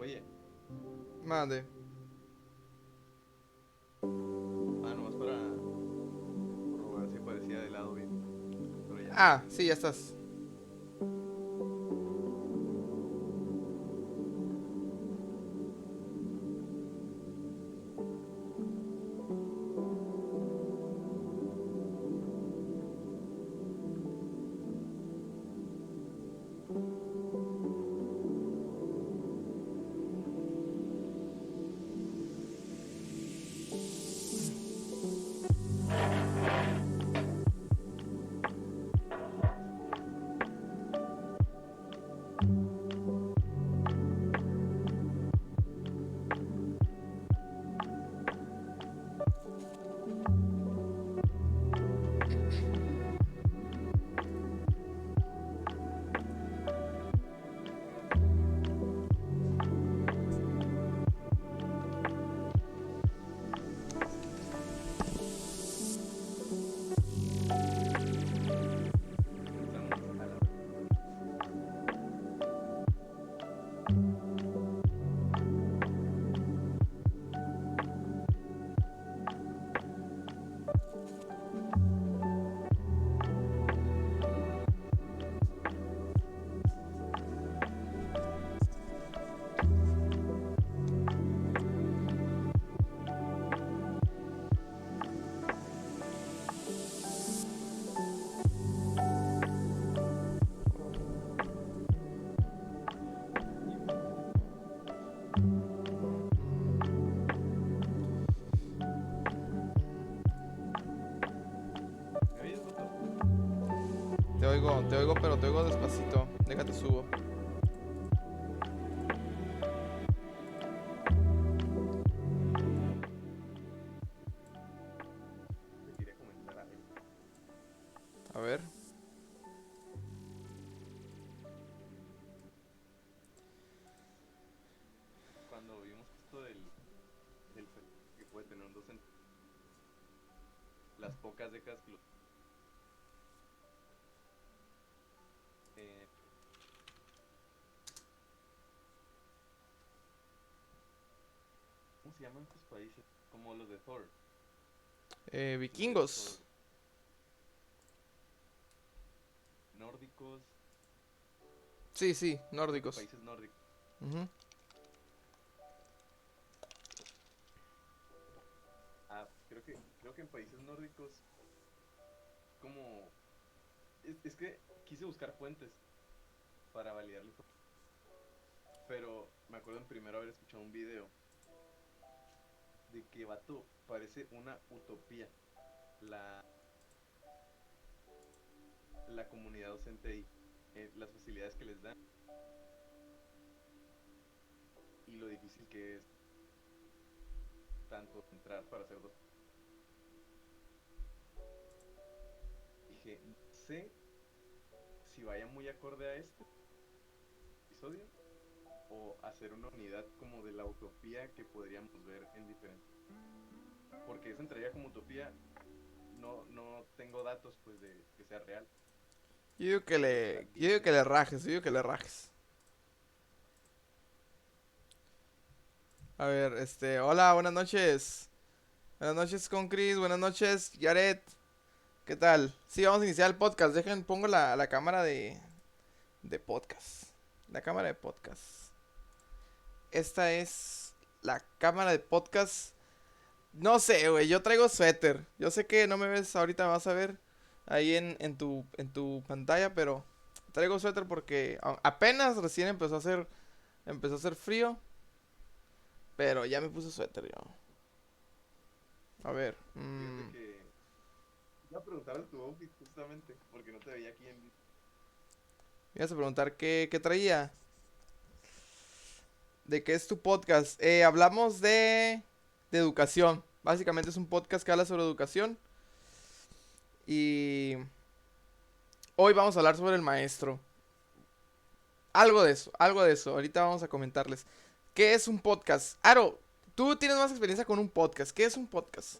Oye, Mande. nomás para corroborar si aparecía de lado bien. Pero ya. Ah, sí, ya estás. Comenzamos a la vez. ¿Me oyes, Joto? Pero te oigo despacito. Déjate subo. Te quería comentar algo. A ver. Cuando vimos esto del que puede tener un docente, las pocas décadas que lo... eh, ¿Cómo se llaman estos países? Como los de Thor. Los de Vikingos. Thor. Nórdicos. Sí, sí, Creo que nórdicos. países nórdicos. Ujú. Creo que en países nórdicos, como... Es que quise buscar fuentes para validar la información. Pero me acuerdo en primero haber escuchado un video de que, vato, parece una utopía la, la comunidad docente ahí, las facilidades que les dan y lo difícil que es tanto entrar para ser docente. Dije, no sé si vaya muy acorde a este episodio o hacer una unidad como de la utopía que podríamos ver en diferentes. Porque esa entraría como utopía, no tengo datos pues de que sea real. Pero esta Yo digo que dice, le rajes, yo digo que le rajes. A ver, hola, buenas noches. Buenas noches con Chris, buenas noches, Jared. ¿Qué tal? Sí, vamos a iniciar el podcast. Pongo la cámara de podcast. La cámara de podcast. Esta es la cámara de podcast. No sé, güey, yo traigo suéter. Yo sé que no me ves ahorita, me vas a ver ahí en tu pantalla, pero traigo suéter porque apenas recién empezó a hacer frío, pero ya me puse suéter yo. A ver, fíjate que iba a preguntar de tu outfit justamente, porque no te veía aquí en... me ibas a preguntar qué traía, de qué es tu podcast. Hablamos de educación. Básicamente es un podcast que habla sobre educación y hoy vamos a hablar sobre el maestro. Algo de eso, algo de eso. Ahorita vamos a comentarles. ¿Qué es un podcast? Aro, tú tienes más experiencia con un podcast. ¿Qué es un podcast?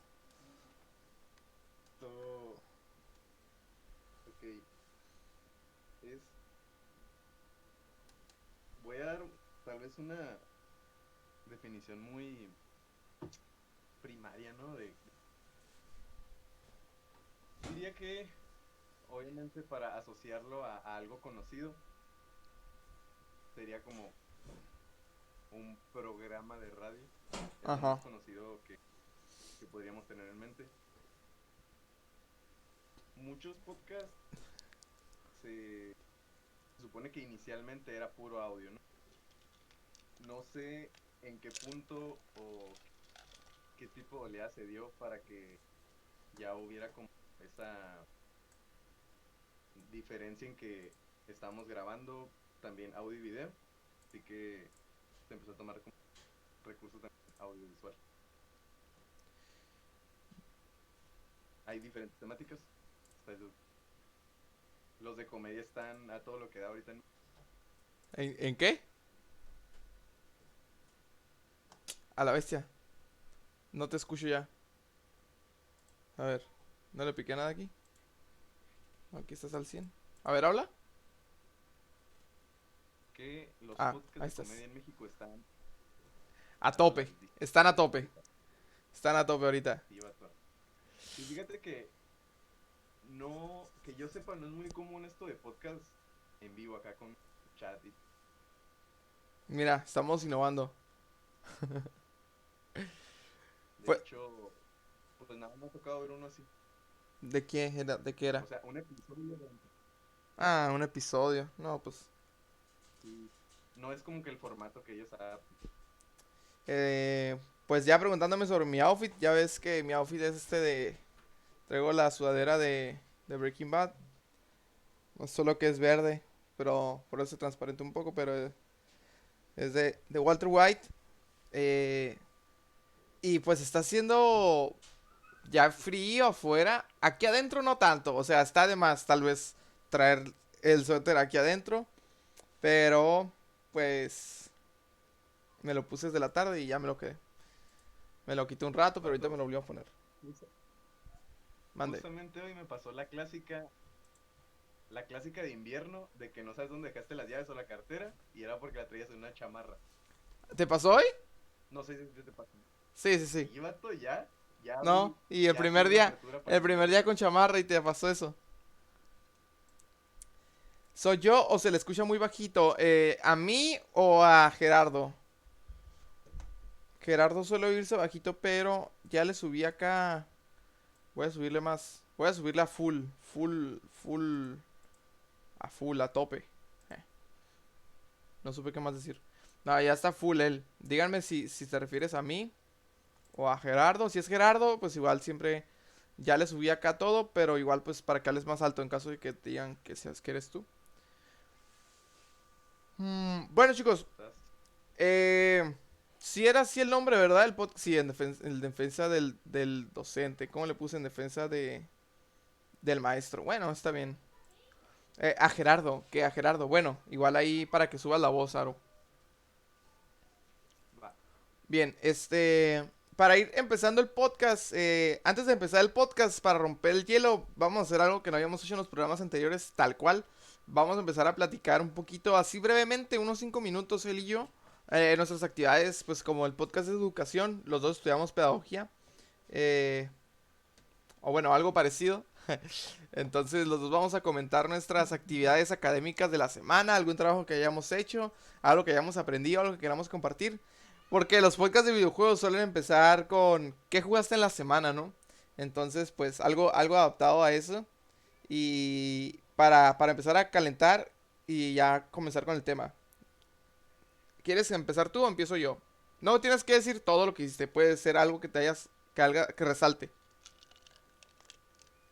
So, ok, es... Voy a dar tal vez una... definición muy primaria, ¿no? Diría que, obviamente, para asociarlo a algo conocido, sería como un programa de radio. Es lo más Ajá. conocido que podríamos tener en mente. Muchos podcasts se supone que inicialmente era puro audio, ¿no? No sé en qué punto o qué tipo de oleada se dio para que ya hubiera como esa diferencia en que estábamos grabando también audio y video, así que se empezó a tomar como recursos también audiovisual. Hay diferentes temáticas. Los de comedia están a todo lo que da ahorita. ¿En qué? A la bestia. No te escucho ya. A ver. No le piqué nada aquí. Aquí estás al 100. A ver, habla. Que los Ah, podcasts ahí de estás. comedia en México están A a tope. la Están a tope. Están a tope ahorita. diva. Y fíjate que no, que yo sepa, no es muy común esto de podcast en vivo acá con chat. Mira, estamos innovando. De Fue... hecho, pues nada, me ha tocado ver uno así. ¿De qué era? ¿De qué era? O sea, un episodio Ah, un episodio. No, pues. sí, no es como que el formato que ellos adaptan. Pues ya preguntándome sobre mi outfit. Ya ves que mi outfit es este de. Traigo la sudadera de Breaking Bad. No solo que es verde. Pero por eso se transparente un poco. Pero es de Walter White. Eh, y pues está haciendo ya frío afuera. Aquí adentro no tanto. O sea, está de más tal vez traer el suéter aquí adentro. Pero pues me lo puse desde la tarde y ya me lo quedé. Me lo quité un rato, pero ahorita me Vato, lo volví a poner. justa- Mande. justamente hoy me pasó la clásica de invierno de que no sabes dónde dejaste las llaves o la cartera y era porque la traías en una chamarra. ¿Te pasó hoy? No sé si te pasa. Sí, sí, sí. Sí, vato, ya No, abrí, y ya tuve la apertura para el que me primer día dejes. con chamarra y te pasó eso. ¿Soy yo o se le escucha muy bajito? ¿A mí o a Gerardo? Gerardo suele oírse bajito, pero ya le subí acá. Voy a subirle más. Voy a subirle a full, a tope. Eh, no supe qué más decir. No, ya está full él. Díganme si te refieres a mí o a Gerardo. Si es Gerardo, pues igual siempre ya le subí acá todo, pero igual pues para que hables más alto en caso de que te digan que seas que eres tú. Bueno chicos, ¿Estás? eh, si era así el nombre, ¿verdad? El podcast, sí, en defensa del docente. ¿Cómo le puse en defensa del maestro? Bueno, está bien. A Gerardo, que a Gerardo. Bueno, igual ahí para que subas la voz, Aro. Va. Bien, para ir empezando el podcast, antes de empezar el podcast, para romper el hielo, vamos a hacer algo que no habíamos hecho en los programas anteriores, tal cual. Vamos a empezar a platicar un poquito, así brevemente, unos 5 minutos, él y yo. Nuestras actividades, pues como el podcast de educación, los dos estudiamos pedagogía. eh, o bueno, algo parecido. Entonces los dos vamos a comentar nuestras actividades académicas de la semana, algún trabajo que hayamos hecho, algo que hayamos aprendido, algo que queramos compartir. Porque los podcasts de videojuegos suelen empezar con ¿qué jugaste en la semana, no? Entonces, pues algo adaptado a eso. Y para empezar a calentar y ya comenzar con el tema. ¿Quieres empezar tú o empiezo yo? No tienes que decir todo lo que hiciste, puede ser algo que te hayas, que resalte.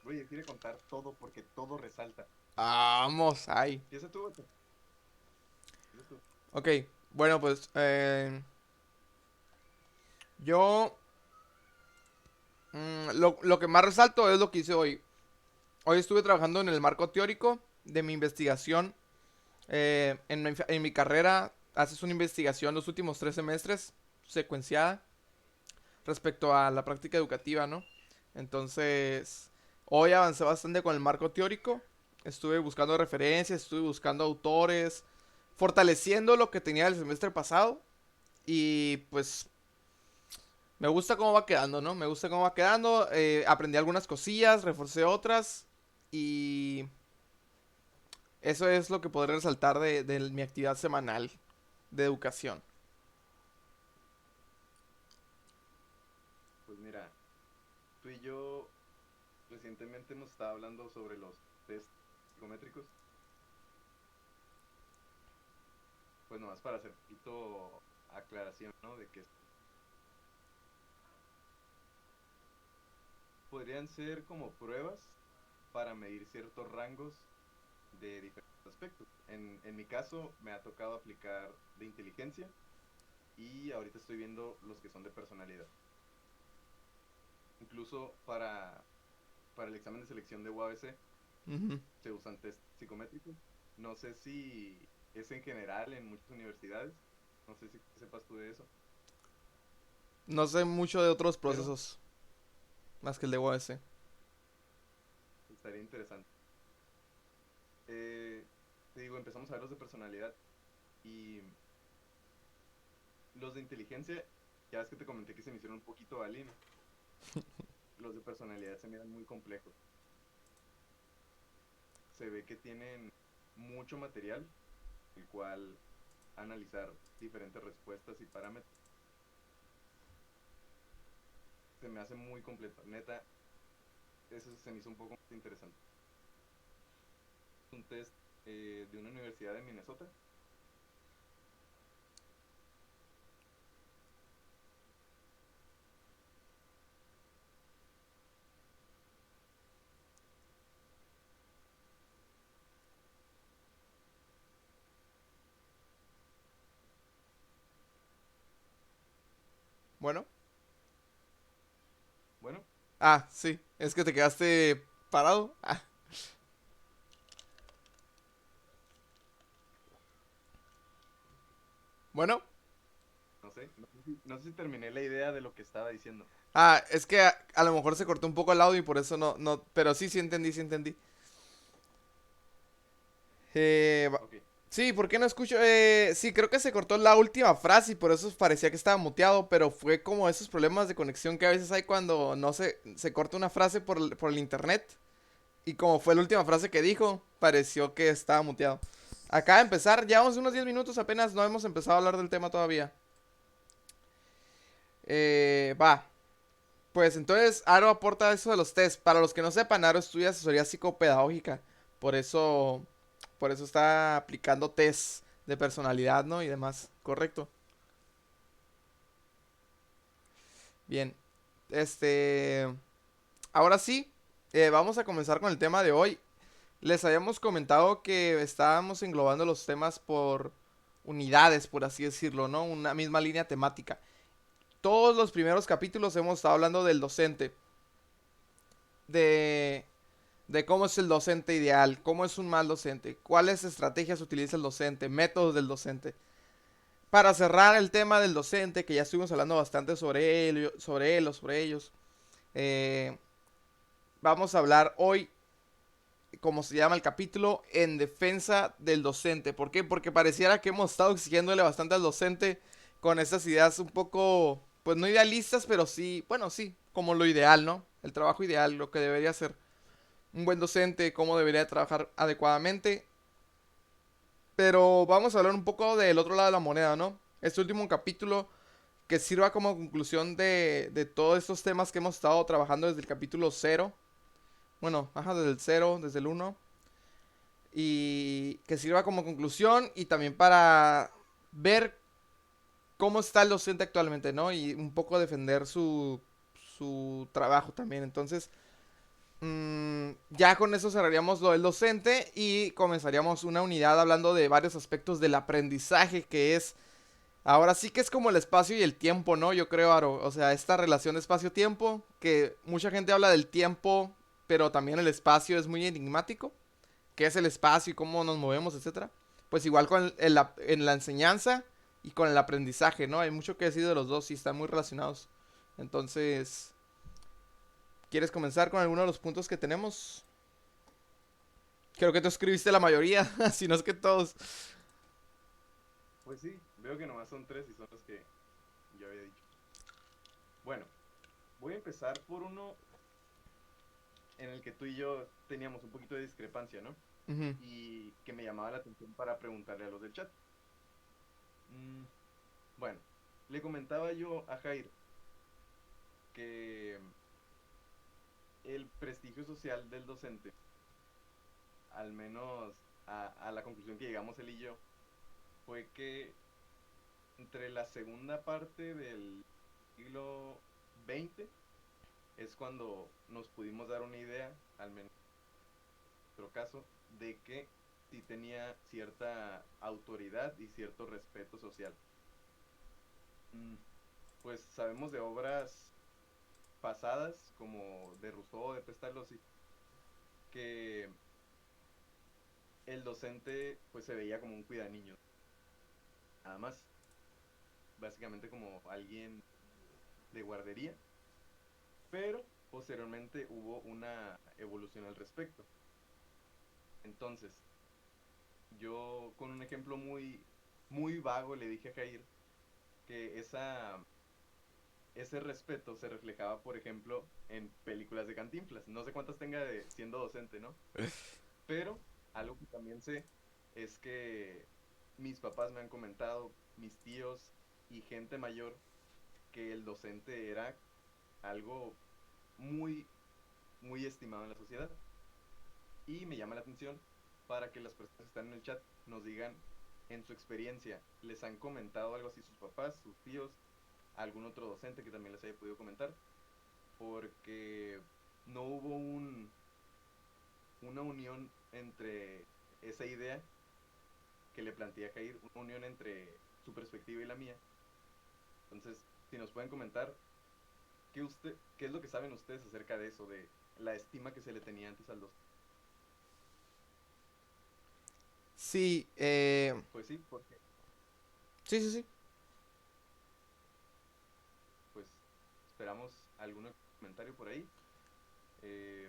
Voy a decir contar todo porque todo resalta. Vamos, ahí. Empieza tú, vato. Empieza tú. Ok, bueno, pues yo lo que más resalto es lo que hice hoy. Hoy estuve trabajando en el marco teórico de mi investigación. En mi carrera haces una investigación los últimos 3 semestres, secuenciada, respecto a la práctica educativa, ¿no? Entonces, hoy avancé bastante con el marco teórico. Estuve buscando referencias, estuve buscando autores, fortaleciendo lo que tenía el semestre pasado. Y pues me gusta cómo va quedando, ¿no? Me gusta cómo va quedando. Aprendí algunas cosillas, reforcé otras. Y eso es lo que podré resaltar de mi actividad semanal de educación. Pues mira, tú y yo recientemente hemos estado hablando sobre los test psicométricos. Pues nomás para hacer un poquito aclaración, ¿no? De que podrían ser como pruebas para medir ciertos rangos de diferentes aspectos. En mi caso me ha tocado aplicar de inteligencia y ahorita estoy viendo los que son de personalidad. Incluso para el examen de selección de UABC Ujú. se usan test psicométricos. No sé si es en general en muchas universidades, no sé si sepas tú de eso, No sé mucho de otros pero procesos, más que el de UAS. estaría interesante. Eh, Te digo, empezamos a ver los de personalidad y los de inteligencia, ya ves que te comenté que se me hicieron un poquito balín. Los de personalidad se miran muy complejos. Se ve que tienen mucho material, el cual analizar diferentes respuestas y parámetros. Se me hace muy completo. Neta, eso se me hizo un poco más interesante. Un test de una universidad de Minnesota. Bueno. Bueno, Ah, sí. Es que te quedaste parado. Ah, bueno. no sé si terminé la idea de lo que estaba diciendo. Ah, es que a lo mejor se cortó un poco el audio y por eso no. Pero sí, sí entendí, sí entendí. Ok, Sí, ¿por qué no escucho? Sí, creo que se cortó la última frase y por eso parecía que estaba muteado, pero fue como esos problemas de conexión que a veces hay cuando no se corta una frase por el internet. Y como fue la última frase que dijo, pareció que estaba muteado. Acaba de empezar, llevamos unos 10 minutos apenas, no hemos empezado a hablar del tema todavía. Va. Pues entonces Aro aporta eso de los test. Para los que no sepan, Aro estudia asesoría psicopedagógica. Por eso, por eso está aplicando test de personalidad, ¿no? Y demás. Correcto. Bien. Este. Ahora sí, vamos a comenzar con el tema de hoy. Les habíamos comentado que estábamos englobando los temas por unidades, por así decirlo, ¿no? Una misma línea temática. Todos los primeros capítulos hemos estado hablando del docente. De de cómo es el docente ideal, cómo es un mal docente, cuáles estrategias utiliza el docente, métodos del docente. Para cerrar el tema del docente, que ya estuvimos hablando bastante sobre él o sobre ellos, eh, vamos a hablar hoy, como se llama el capítulo, en defensa del docente. ¿Por qué? Porque pareciera que hemos estado exigiéndole bastante al docente con estas ideas un poco, pues no idealistas, pero sí, bueno, sí, como lo ideal, ¿no? El trabajo ideal, lo que debería ser un buen docente, cómo debería trabajar adecuadamente. Pero vamos a hablar un poco del otro lado de la moneda, ¿no? Este último capítulo que sirva como conclusión de todos estos temas que hemos estado trabajando desde el capítulo cero. Bueno, ajá, desde el cero, desde el uno. Y que sirva como conclusión y también para ver cómo está el docente actualmente, ¿no? Y un poco defender su trabajo también. Entonces, ya con eso cerraríamos lo del docente y comenzaríamos una unidad hablando de varios aspectos del aprendizaje que es, ahora sí que es como el espacio y el tiempo, ¿no? Yo creo, Aro, o sea, esta relación de espacio-tiempo, que mucha gente habla del tiempo, pero también el espacio es muy enigmático, qué es el espacio y cómo nos movemos, etcétera. Pues igual con en la enseñanza y con el aprendizaje, ¿no? Hay mucho que decir de los dos y están muy relacionados. Entonces, ¿quieres comenzar con alguno de los puntos que tenemos? Creo que tú escribiste la mayoría, si no es que todos. Pues sí, veo que nomás son tres y son los que yo había dicho. Bueno, voy a empezar por uno en el que tú y yo teníamos un poquito de discrepancia, ¿no? Ujú. Y que me llamaba la atención para preguntarle a los del chat. Mm, bueno, le comentaba yo a Jair que el prestigio social del docente, al menos a la conclusión que llegamos él y yo, fue que entre la segunda parte del siglo XX es cuando nos pudimos dar una idea, al menos en nuestro caso, de que sí tenía cierta autoridad y cierto respeto social. Mm, Pues sabemos de obras pasadas, como de Rousseau, de Pestalozzi, que el docente pues se veía como un cuidaniños, nada más, básicamente como alguien de guardería, pero posteriormente hubo una evolución al respecto. Entonces, yo con un ejemplo muy vago le dije a Jair que ese respeto se reflejaba, por ejemplo, en películas de Cantinflas. No sé cuántas tenga de siendo docente, ¿no? Pero algo que también sé es que mis papás me han comentado, mis tíos y gente mayor, que el docente era algo muy, muy estimado en la sociedad. Y me llama la atención para que las personas que están en el chat nos digan en su experiencia, ¿les han comentado algo así sus papás, sus tíos, algún otro docente que también les haya podido comentar? Porque no hubo una unión entre esa idea que le plantea Jair, una unión entre su perspectiva y la mía. Entonces, si nos pueden comentar qué es lo que saben ustedes acerca de eso, de la estima que se le tenía antes al docente. Sí, Pues sí, porque sí, sí, sí. pues esperamos algún comentario por ahí. No sé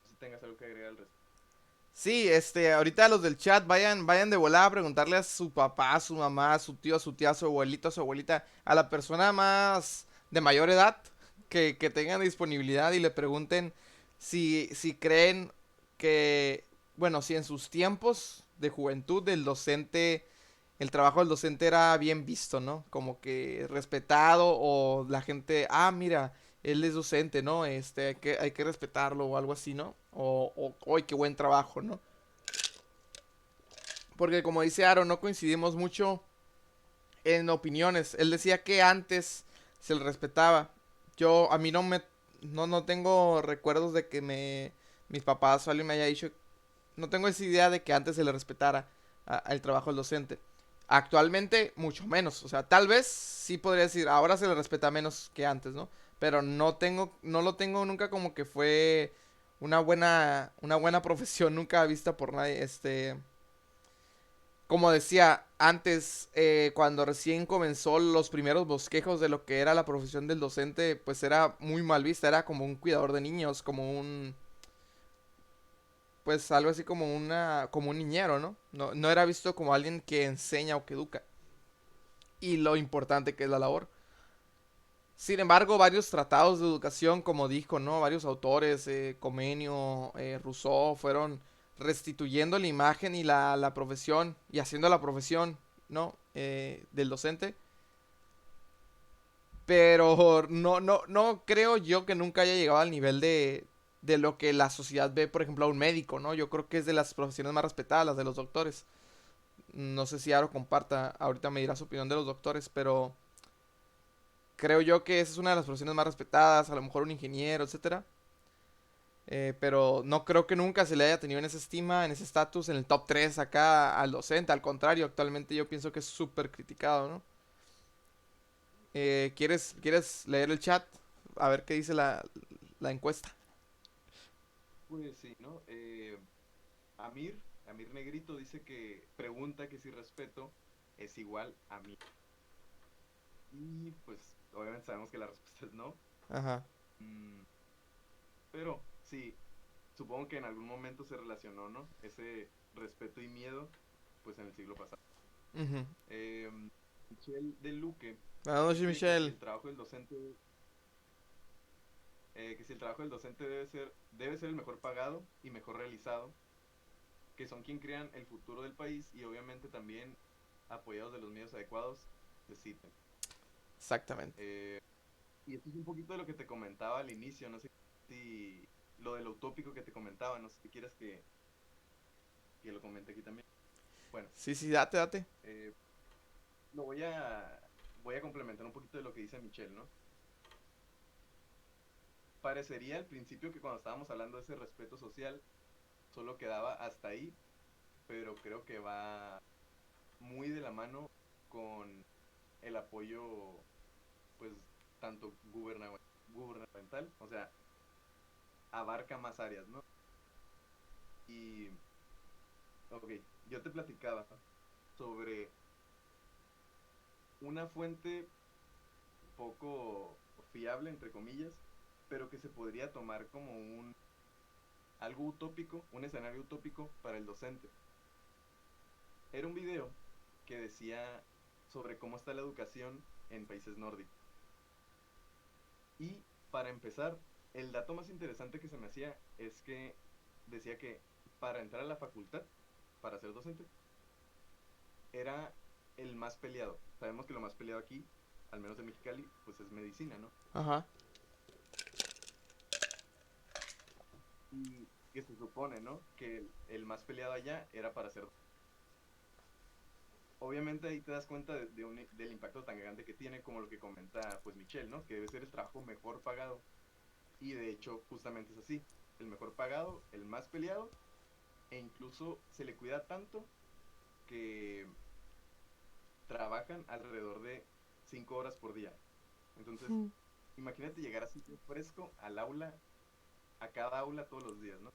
si tengas algo que agregar al respecto. Sí, ahorita los del chat vayan de volada a preguntarle a su papá, a su mamá, a su tío, a su tía, a su abuelito, a su abuelita, a la persona más de mayor edad que tengan disponibilidad y le pregunten si creen que, bueno, si en sus tiempos de juventud el trabajo del docente era bien visto, ¿no? Como que respetado o la gente, ah, mira, él es docente, ¿no? Hay que respetarlo o algo así, ¿no? ¡Ay, qué buen trabajo!, ¿no? Porque como dice Aaron, no coincidimos mucho en opiniones. Él decía que antes se le respetaba. A mí no tengo recuerdos de que mis papás o alguien me haya dicho, no tengo esa idea de que antes se le respetara el trabajo del docente. Actualmente, mucho menos. O sea, tal vez sí podría decir, ahora se le respeta menos que antes, ¿no? Pero no lo tengo nunca como que fue una buena profesión, nunca vista por nadie. Como decía antes, cuando recién comenzó los primeros bosquejos de lo que era la profesión del docente, pues era muy mal vista, era como un cuidador de niños, pues algo así como un niñero, ¿no? No era visto como alguien que enseña o que educa. Y lo importante que es la labor. Sin embargo, varios tratados de educación, como dijo, ¿no? Varios autores, Comenio, Rousseau, fueron restituyendo la imagen y la profesión, y haciendo la profesión, ¿no? Del docente. Pero no creo yo que nunca haya llegado al nivel de lo que la sociedad ve, por ejemplo, a un médico, ¿no? Yo creo que es de las profesiones más respetadas, las de los doctores. No sé si Aro comparta, ahorita me dirá su opinión de los doctores, pero creo yo que esa es una de las profesiones más respetadas, a lo mejor un ingeniero, etcétera. Pero no creo que nunca se le haya tenido en esa estima, en ese estatus, en el top 3 acá al docente. Al contrario, actualmente yo pienso que es súper criticado, ¿no? ¿Quieres leer el chat? A ver qué dice la encuesta. Pues sí, ¿no? Amir, Amir Negrito dice que pregunta que si respeto es igual a mí. Y pues obviamente sabemos que la respuesta es no. Ajá. Mm, pero sí, supongo que en algún momento se relacionó, ¿no? Ese respeto y miedo, pues en el siglo pasado. Ujú. Eh, Michelle de Luque Buenas noches, dice que si Michelle. el trabajo del docente, debe ser el mejor pagado y mejor realizado, que son quien crean el futuro del país y obviamente también apoyados de los medios adecuados necesiten. Exactamente. Y esto es un poquito de lo que te comentaba al inicio, no sé si lo de lo utópico que te comentaba, no sé si quieres que lo comente aquí también. Bueno, Sí, sí, date, date. eh, lo voy a complementar un poquito de lo que dice Michelle, ¿no? Parecería al principio que cuando estábamos hablando de ese respeto social solo quedaba hasta ahí, pero creo que va muy de la mano con el apoyo, pues, tanto gubernamental, o sea, abarca más áreas, ¿no? Y, ok, yo te platicaba sobre una fuente poco fiable, entre comillas, pero que se podría tomar como algo utópico, un escenario utópico para el docente. Era un video que decía sobre cómo está la educación en países nórdicos. Y para empezar, el dato más interesante que se me hacía es que decía que para entrar a la facultad, para ser docente, era el más peleado. Sabemos que lo más peleado aquí, al menos en Mexicali, pues es medicina, ¿no? Ajá. Y que se supone, ¿no? Que el más peleado allá era para ser. Obviamente ahí te das cuenta del impacto tan grande que tiene como lo que comenta pues Michelle, ¿no? Que debe ser el trabajo mejor pagado. Y de hecho justamente es así. El mejor pagado, el más peleado, e incluso se le cuida tanto que trabajan alrededor de 5 horas por día. Entonces, imagínate llegar así de fresco al aula, a cada aula todos los días, ¿no?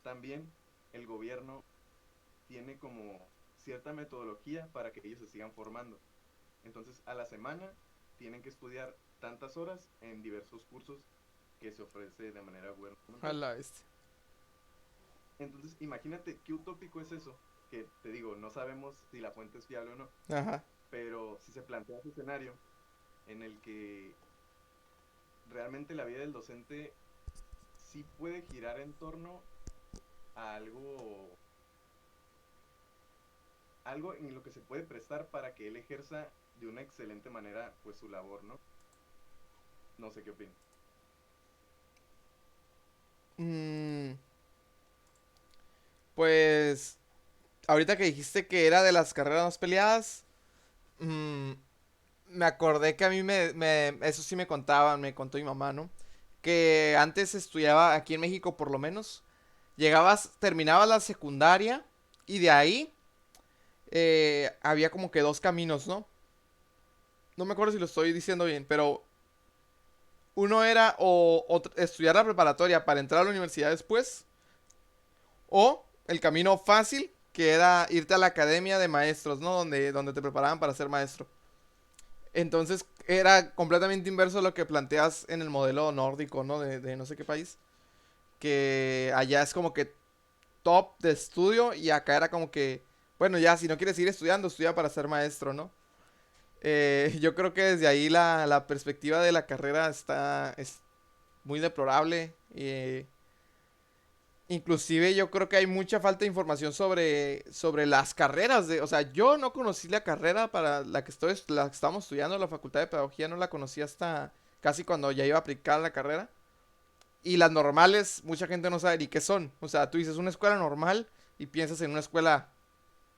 También el gobierno tiene como cierta metodología para que ellos se sigan formando. Entonces, a la semana tienen que estudiar tantas horas en diversos cursos que se ofrece de manera A gubernamental. la bestia. Entonces, imagínate qué utópico es eso, que te digo, no sabemos si la fuente es fiable o no, Ajá. pero si se plantea ese escenario en el que realmente la vida del docente sí puede girar en torno a algo en lo que se puede prestar para que él ejerza de una excelente manera pues su labor, ¿no? No sé qué opinas. Mm, pues, ahorita que dijiste que era de las carreras más peleadas, mm, me acordé que a mí eso sí me contaban, me contó mi mamá, ¿no? Que antes estudiaba aquí en México por lo menos. Terminabas la secundaria y de ahí había como que dos caminos, ¿no? No me acuerdo si lo estoy diciendo bien, pero uno era estudiar la preparatoria para entrar a la universidad después, o el camino fácil, que era irte a la academia de maestros, ¿no? Donde te preparaban para ser maestro. Entonces era completamente inverso a lo que planteas en el modelo nórdico, ¿no? De no sé qué país. Que allá es como que top de estudio y acá era como que, bueno, ya si no quieres seguir estudiando, estudia para ser maestro, ¿no? Yo creo que desde ahí la perspectiva de la carrera es muy deplorable. Inclusive yo creo que hay mucha falta de información sobre las carreras. O sea, yo no conocí la carrera para la que estamos estudiando, la Facultad de Pedagogía, no la conocí hasta casi cuando ya iba a aplicar la carrera. Y las normales, mucha gente no sabe ni qué son. O sea, tú dices una escuela normal y piensas en una escuela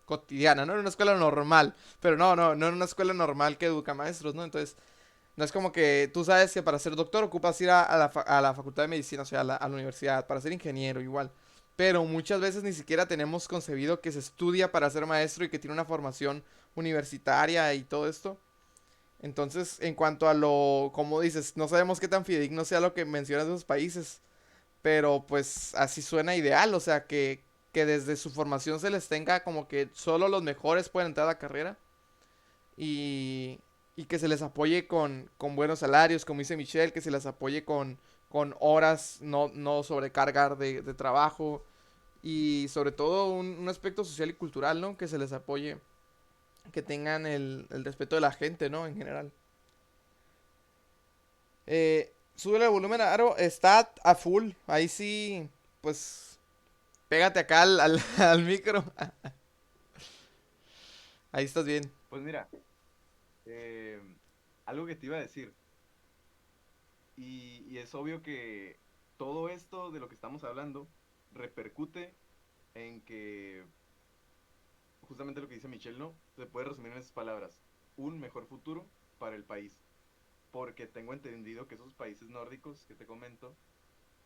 cotidiana, no en una escuela normal. Pero no en una escuela normal que educa maestros, ¿no? Entonces, no es como que tú sabes que para ser doctor ocupas ir a la facultad de medicina, o sea, a la universidad, para ser ingeniero igual. Pero muchas veces ni siquiera tenemos concebido que se estudia para ser maestro y que tiene una formación universitaria y todo esto. Entonces, en cuanto a como dices, no sabemos qué tan fidedigno sea lo que mencionas de esos países. Pero pues así suena ideal, o sea, que desde su formación se les tenga como que solo los mejores pueden entrar a la carrera y, y que se les apoye con buenos salarios, como dice Michelle, que se les apoye con horas, no sobrecargar de trabajo y sobre todo un aspecto social y cultural, ¿no? Que se les apoye, que tengan el respeto de la gente, ¿no? En general. Sube el volumen, Aro, está a full, ahí sí, pues pégate acá al micro, ahí estás bien. Pues mira, eh, algo que te iba a decir, y es obvio que todo esto de lo que estamos hablando repercute en que justamente lo que dice Michelle, ¿no? Se puede resumir en esas palabras, un mejor futuro para el país, porque tengo entendido que esos países nórdicos que te comento,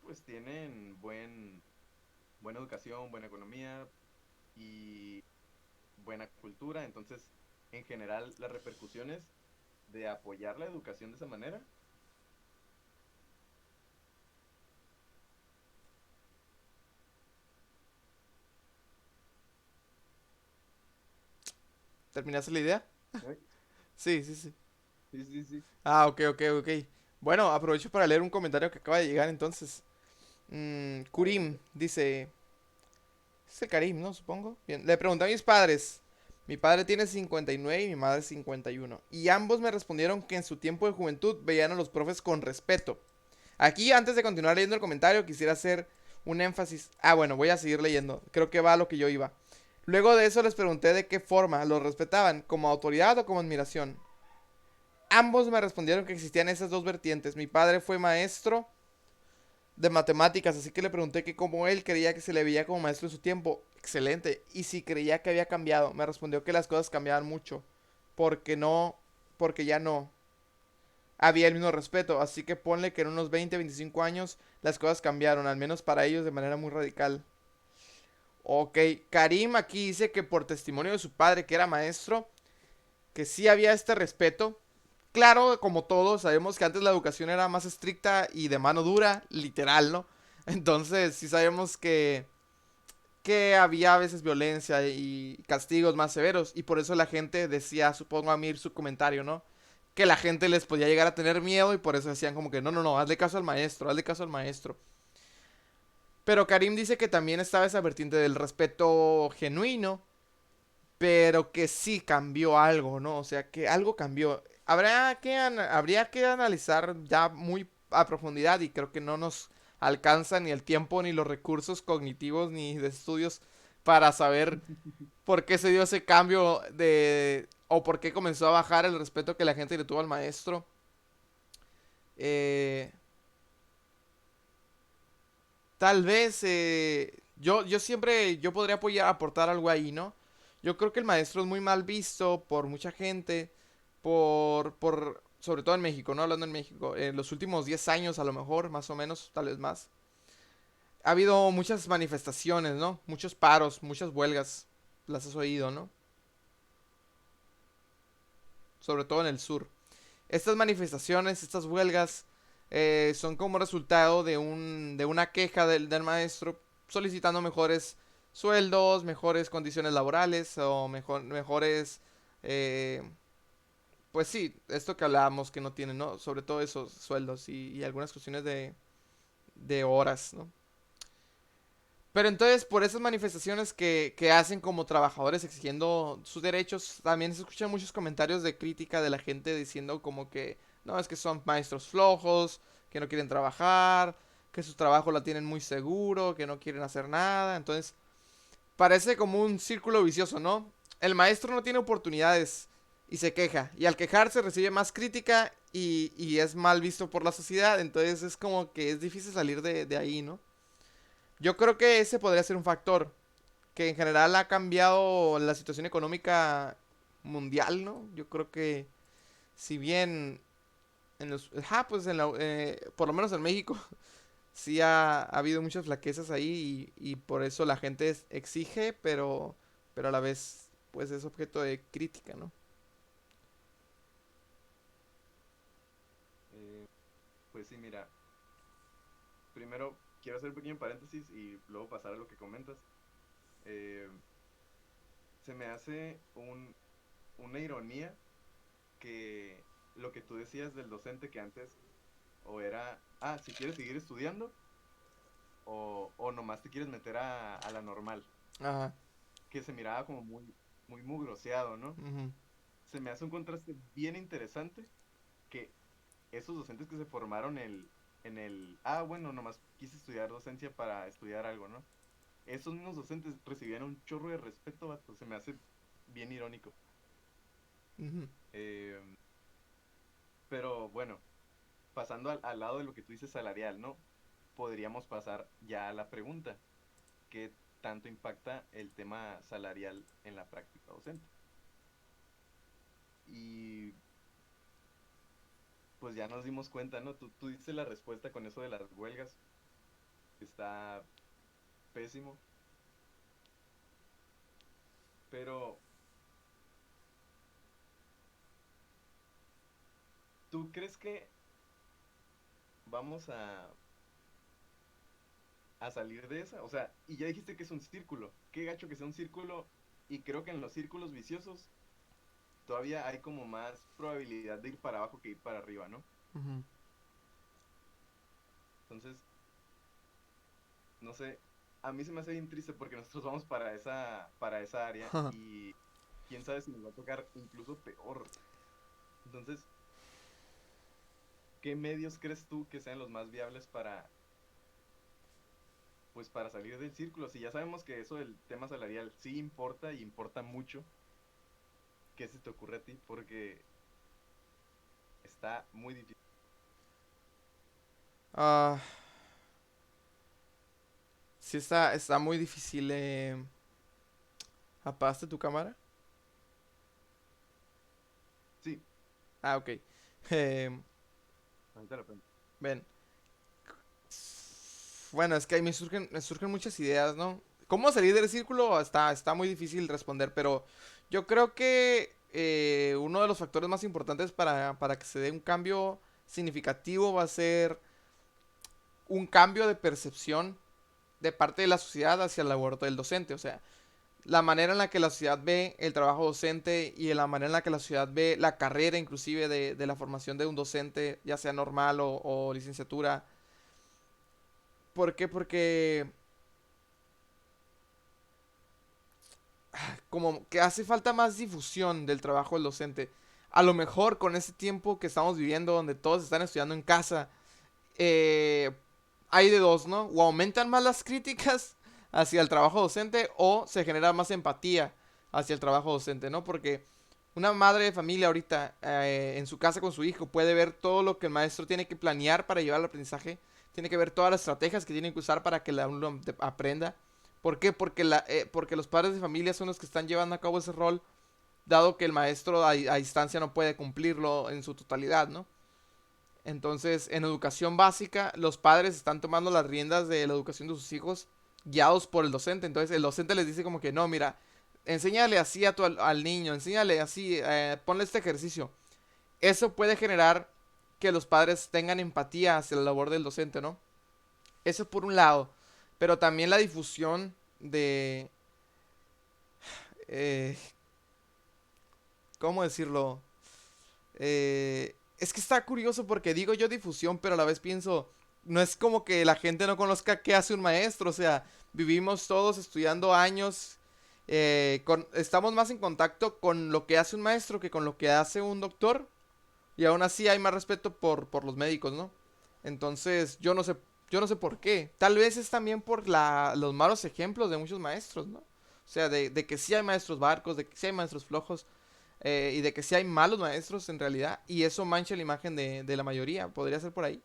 pues tienen buena educación, buena economía y buena cultura, entonces en general las repercusiones de apoyar la educación de esa manera. ¿Terminaste la idea? Ay, Sí, sí, sí. sí, sí, sí. Ah, ok, ok, ok. Bueno, aprovecho para leer un comentario que acaba de llegar entonces. A ver, Kurim dice, es el Karim, ¿no? Supongo. Bien. Le pregunté a mis padres. Mi padre tiene 59 y mi madre 51. Y ambos me respondieron que en su tiempo de juventud veían a los profes con respeto. Aquí, antes de continuar leyendo el comentario, quisiera hacer un énfasis. Ah, bueno, voy a seguir leyendo. Creo que va a lo que yo iba. Luego de eso les pregunté de qué forma los respetaban, como autoridad o como admiración. Ambos me respondieron que existían esas dos vertientes. Mi padre fue maestro de matemáticas, así que le pregunté que como él creía que se le veía como maestro en su tiempo. Excelente. Y si creía que había cambiado, me respondió que las cosas cambiaban mucho. Porque no, porque ya no había el mismo respeto. Así que ponle que en unos 20, 25 años las cosas cambiaron, al menos para ellos de manera muy radical. Ok, Karim aquí dice que por testimonio de su padre, que era maestro, que sí había este respeto. Claro, como todos, sabemos que antes la educación era más estricta y de mano dura, literal, ¿no? Entonces, sí sabemos que había a veces violencia y castigos más severos. Y por eso la gente decía, supongo a mí su comentario, ¿no? Que la gente les podía llegar a tener miedo y por eso decían como que no, no, no, hazle caso al maestro, hazle caso al maestro. Pero Karim dice que también estaba esa vertiente del respeto genuino, pero que sí cambió algo, ¿no? O sea, que algo cambió. Habría que analizar ya muy a profundidad y creo que no nos alcanza ni el tiempo, ni los recursos cognitivos, ni de estudios para saber por qué se dio ese cambio de... o por qué comenzó a bajar el respeto que la gente le tuvo al maestro. Eh, Tal vez yo siempre, yo podría apoyar, aportar algo ahí, ¿no? Yo creo que el maestro es muy mal visto por mucha gente, sobre todo en México, ¿no? Hablando en México, en los últimos 10 años a lo mejor, más o menos, tal vez más. Ha habido muchas manifestaciones, ¿no? Muchos paros, muchas huelgas, las has oído, ¿no? Sobre todo en el sur. Estas manifestaciones, estas huelgas, son como resultado de una queja del maestro solicitando mejores sueldos, mejores condiciones laborales o mejores, eh, pues sí, esto que hablábamos que no tienen, ¿no? Sobre todo esos sueldos y algunas cuestiones de horas, ¿no? Pero entonces, por esas manifestaciones que hacen como trabajadores exigiendo sus derechos, también se escuchan muchos comentarios de crítica de la gente diciendo como que, no, es que son maestros flojos, que no quieren trabajar, que su trabajo la tienen muy seguro, que no quieren hacer nada. Entonces, parece como un círculo vicioso, ¿no? El maestro no tiene oportunidades y se queja. Y al quejarse recibe más crítica y es mal visto por la sociedad. Entonces es como que es difícil salir de ahí, ¿no? Yo creo que ese podría ser un factor que en general ha cambiado la situación económica mundial, ¿no? Yo creo que si bien pues por lo menos en México sí ha habido muchas flaquezas ahí y por eso la gente exige, pero a la vez pues es objeto de crítica, ¿no? Eh, pues sí, mira, primero quiero hacer un pequeño paréntesis y luego pasar a lo que comentas. Eh, Se me hace una ironía que lo que tú decías del docente que antes o era, si quieres seguir estudiando o nomás te quieres meter a la normal, Ajá. que se miraba como muy mugroseado, ¿no? Ujú. Se me hace un contraste bien interesante que esos docentes que se formaron bueno, nomás quise estudiar docencia para estudiar algo, ¿no? Esos mismos docentes recibían un chorro de respeto, vato, se me hace bien irónico. Ujú. Eh, pero bueno, pasando al lado de lo que tú dices salarial, ¿no? Podríamos pasar ya a la pregunta, ¿qué tanto impacta el tema salarial en la práctica docente? Y pues ya nos dimos cuenta, ¿no? Tú dices la respuesta con eso de las huelgas, que está pésimo, pero ¿tú crees que vamos a salir de esa? O sea, y ya dijiste que es un círculo, qué gacho que sea un círculo, y creo que en los círculos viciosos todavía hay como más probabilidad de ir para abajo que ir para arriba, ¿no? Ujú. Entonces, no sé, a mí se me hace bien triste porque nosotros vamos para esa área y quién sabe si nos va a tocar incluso peor. Entonces, ¿qué medios crees tú que sean los más viables pues para salir del círculo? Si ya sabemos que eso del tema salarial sí importa y importa mucho, ¿qué se te ocurre a ti? Porque está muy difícil. Ah, sí está muy difícil. ¿Apagaste tu cámara? Sí, Ah, ok. Em, ahorita lo prendo. ven. Bueno, es que ahí me surgen muchas ideas, ¿no? ¿Cómo salir del círculo? Está muy difícil responder, pero yo creo que uno de los factores más importantes para que se dé un cambio significativo va a ser un cambio de percepción de parte de la sociedad hacia la labor del docente. O sea, la manera en la que la sociedad ve el trabajo docente y la manera en la que la sociedad ve la carrera inclusive de la formación de un docente, ya sea normal o licenciatura. ¿Por qué? Porque como que hace falta más difusión del trabajo del docente. A lo mejor con este tiempo que estamos viviendo, donde todos están estudiando en casa, eh, hay de dos, ¿no? O aumentan más las críticas hacia el trabajo docente o se genera más empatía hacia el trabajo docente, ¿no? Porque una madre de familia ahorita en su casa con su hijo puede ver todo lo que el maestro tiene que planear para llevar al aprendizaje, tiene que ver todas las estrategias que tiene que usar para que el alumno aprenda. ¿Por qué? Porque los padres de familia son los que están llevando a cabo ese rol, dado que el maestro a distancia no puede cumplirlo en su totalidad, ¿no? Entonces, en educación básica, los padres están tomando las riendas de la educación de sus hijos guiados por el docente. Entonces, el docente les dice como que no, mira, enséñale así al niño, enséñale así, ponle este ejercicio. Eso puede generar que los padres tengan empatía hacia la labor del docente, ¿no? Eso por un lado. Pero también la difusión de... eh, ¿Cómo decirlo? Es que está curioso porque digo yo difusión, pero a la vez pienso, no es como que la gente no conozca qué hace un maestro, o sea, vivimos todos estudiando años, estamos más en contacto con lo que hace un maestro que con lo que hace un doctor, y aún así hay más respeto por los médicos, ¿no? Entonces, yo no sé por qué. Tal vez es también por los malos ejemplos de muchos maestros, ¿no? O sea, de que sí hay maestros barcos, de que sí hay maestros flojos, y de que sí hay malos maestros en realidad, y eso mancha la imagen de la mayoría. Podría ser por ahí.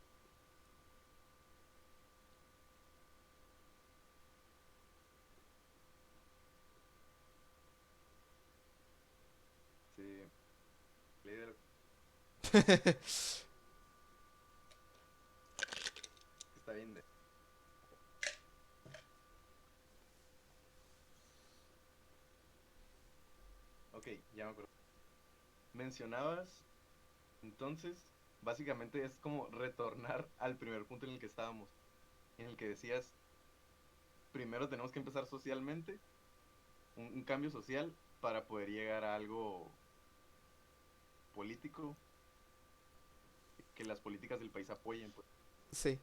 Sí, ley de lo que está bien. Ok, ya me acuerdo. Mencionabas, entonces, básicamente es como retornar al primer punto en el que estábamos, en el que decías, primero tenemos que empezar socialmente, un cambio social para poder llegar a algo político, que las políticas del país apoyen, pues. Sí.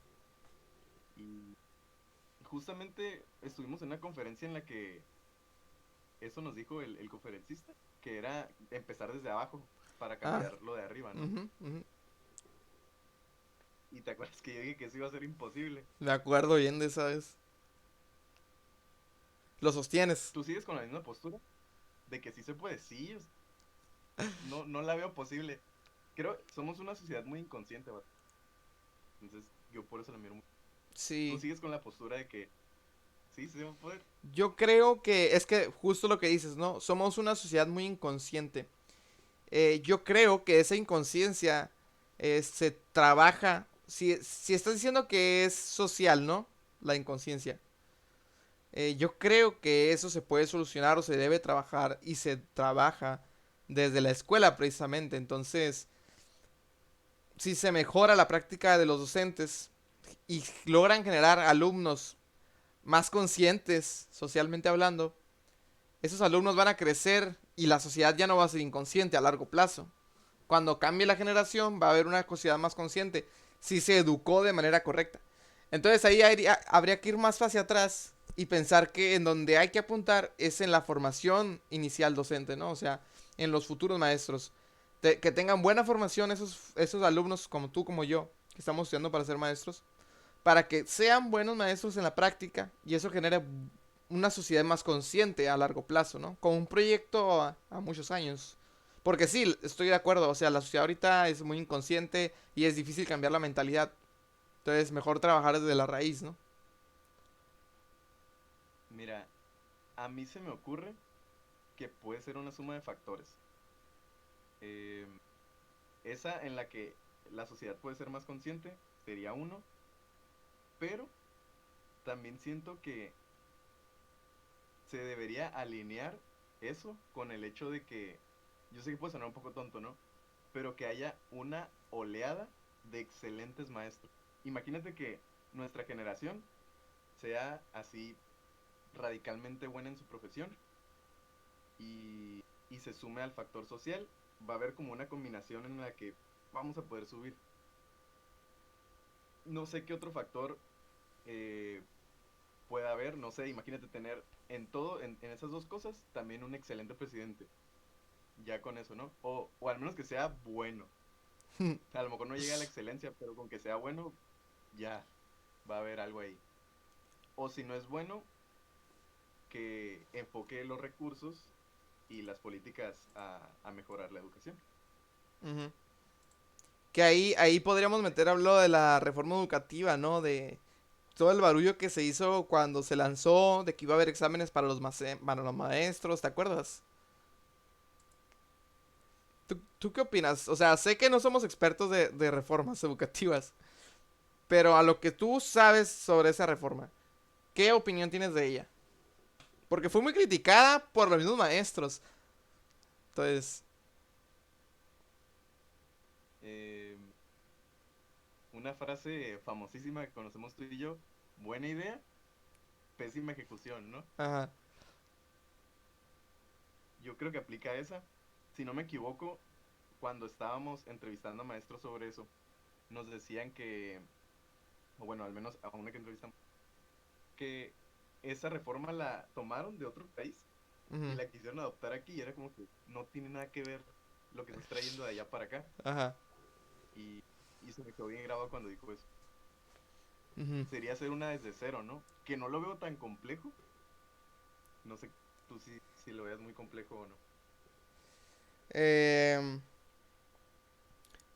justamente estuvimos en una conferencia en la que eso nos dijo el conferencista, que era empezar desde abajo para Ah, cambiar lo de arriba, ¿no? ujú, ujú. Y te acuerdas que yo dije que eso iba a ser imposible. Me acuerdo bien de esa vez. Lo sostienes. ¿Tú sigues con la misma postura? De que sí se puede, sí, no, no la veo posible. Creo, somos una sociedad muy inconsciente, vato. Entonces, yo por eso la miro mucho. Tú Sí. sigues con la postura de que sí, sí se va a poder. Yo creo que es que justo lo que dices, ¿no? Somos una sociedad muy inconsciente. Yo creo que esa inconsciencia se trabaja. Si estás diciendo que es social, ¿no? La inconsciencia. Yo creo que eso se puede solucionar o se debe trabajar y se trabaja desde la escuela precisamente. Entonces, si se mejora la práctica de los docentes y logran generar alumnos más conscientes socialmente hablando, esos alumnos van a crecer y la sociedad ya no va a ser inconsciente a largo plazo. Cuando cambie la generación va a haber una sociedad más consciente si se educó de manera correcta. Entonces ahí habría que ir más hacia atrás y pensar que en donde hay que apuntar es en la formación inicial docente, ¿no? O sea, en los futuros maestros. Que tengan buena formación esos alumnos como tú, como yo, que estamos estudiando para ser maestros, para que sean buenos maestros en la práctica y eso genere una sociedad más consciente a largo plazo, ¿no? Con un proyecto a muchos años. Porque sí, estoy de acuerdo, o sea, la sociedad ahorita es muy inconsciente y es difícil cambiar la mentalidad. Entonces, mejor trabajar desde la raíz, ¿no? Mira, a mí se me ocurre que puede ser una suma de factores. Eh, esa en la que la sociedad puede ser más consciente sería uno, pero también siento que se debería alinear eso con el hecho de que, yo sé que puede sonar un poco tonto, ¿no? Pero que haya una oleada de excelentes maestros. Imagínate que nuestra generación sea así radicalmente buena en su profesión y se sume al factor social, va a haber como una combinación en la que vamos a poder subir. No sé qué otro factor eh, pueda haber, no sé, imagínate tener en todo, en esas dos cosas, también un excelente presidente. Ya con eso, ¿no? O al menos que sea bueno. A lo mejor no llega a la excelencia, pero con que sea bueno, ya va a haber algo ahí. O si no es bueno, que enfoque los recursos y las políticas a mejorar la educación. Ujú. Que ahí podríamos meter a lo de la reforma educativa, ¿no? De todo el barullo que se hizo cuando se lanzó, de que iba a haber exámenes para para los maestros, ¿te acuerdas? ¿Tú qué opinas? O sea, sé que no somos expertos de reformas educativas, pero a lo que tú sabes sobre esa reforma, ¿qué opinión tienes de ella? Porque fue muy criticada por los mismos maestros. Entonces, Eh, una frase famosísima que conocemos tú y yo, buena idea, pésima ejecución, ¿no? ajá. Yo creo que aplica esa. Si no me equivoco, cuando estábamos entrevistando a maestros sobre eso, nos decían que, o bueno, al menos a una que entrevistamos, que esa reforma la tomaron de otro país y Ujú, la quisieron adoptar aquí y era como que no tiene nada que ver lo que estás trayendo de allá para acá. ajá. Y, y se me quedó bien grabado cuando dijo eso. Ujú. Sería hacer una desde cero, ¿no? Que no lo veo tan complejo. No sé tú si lo veas muy complejo o no. Em,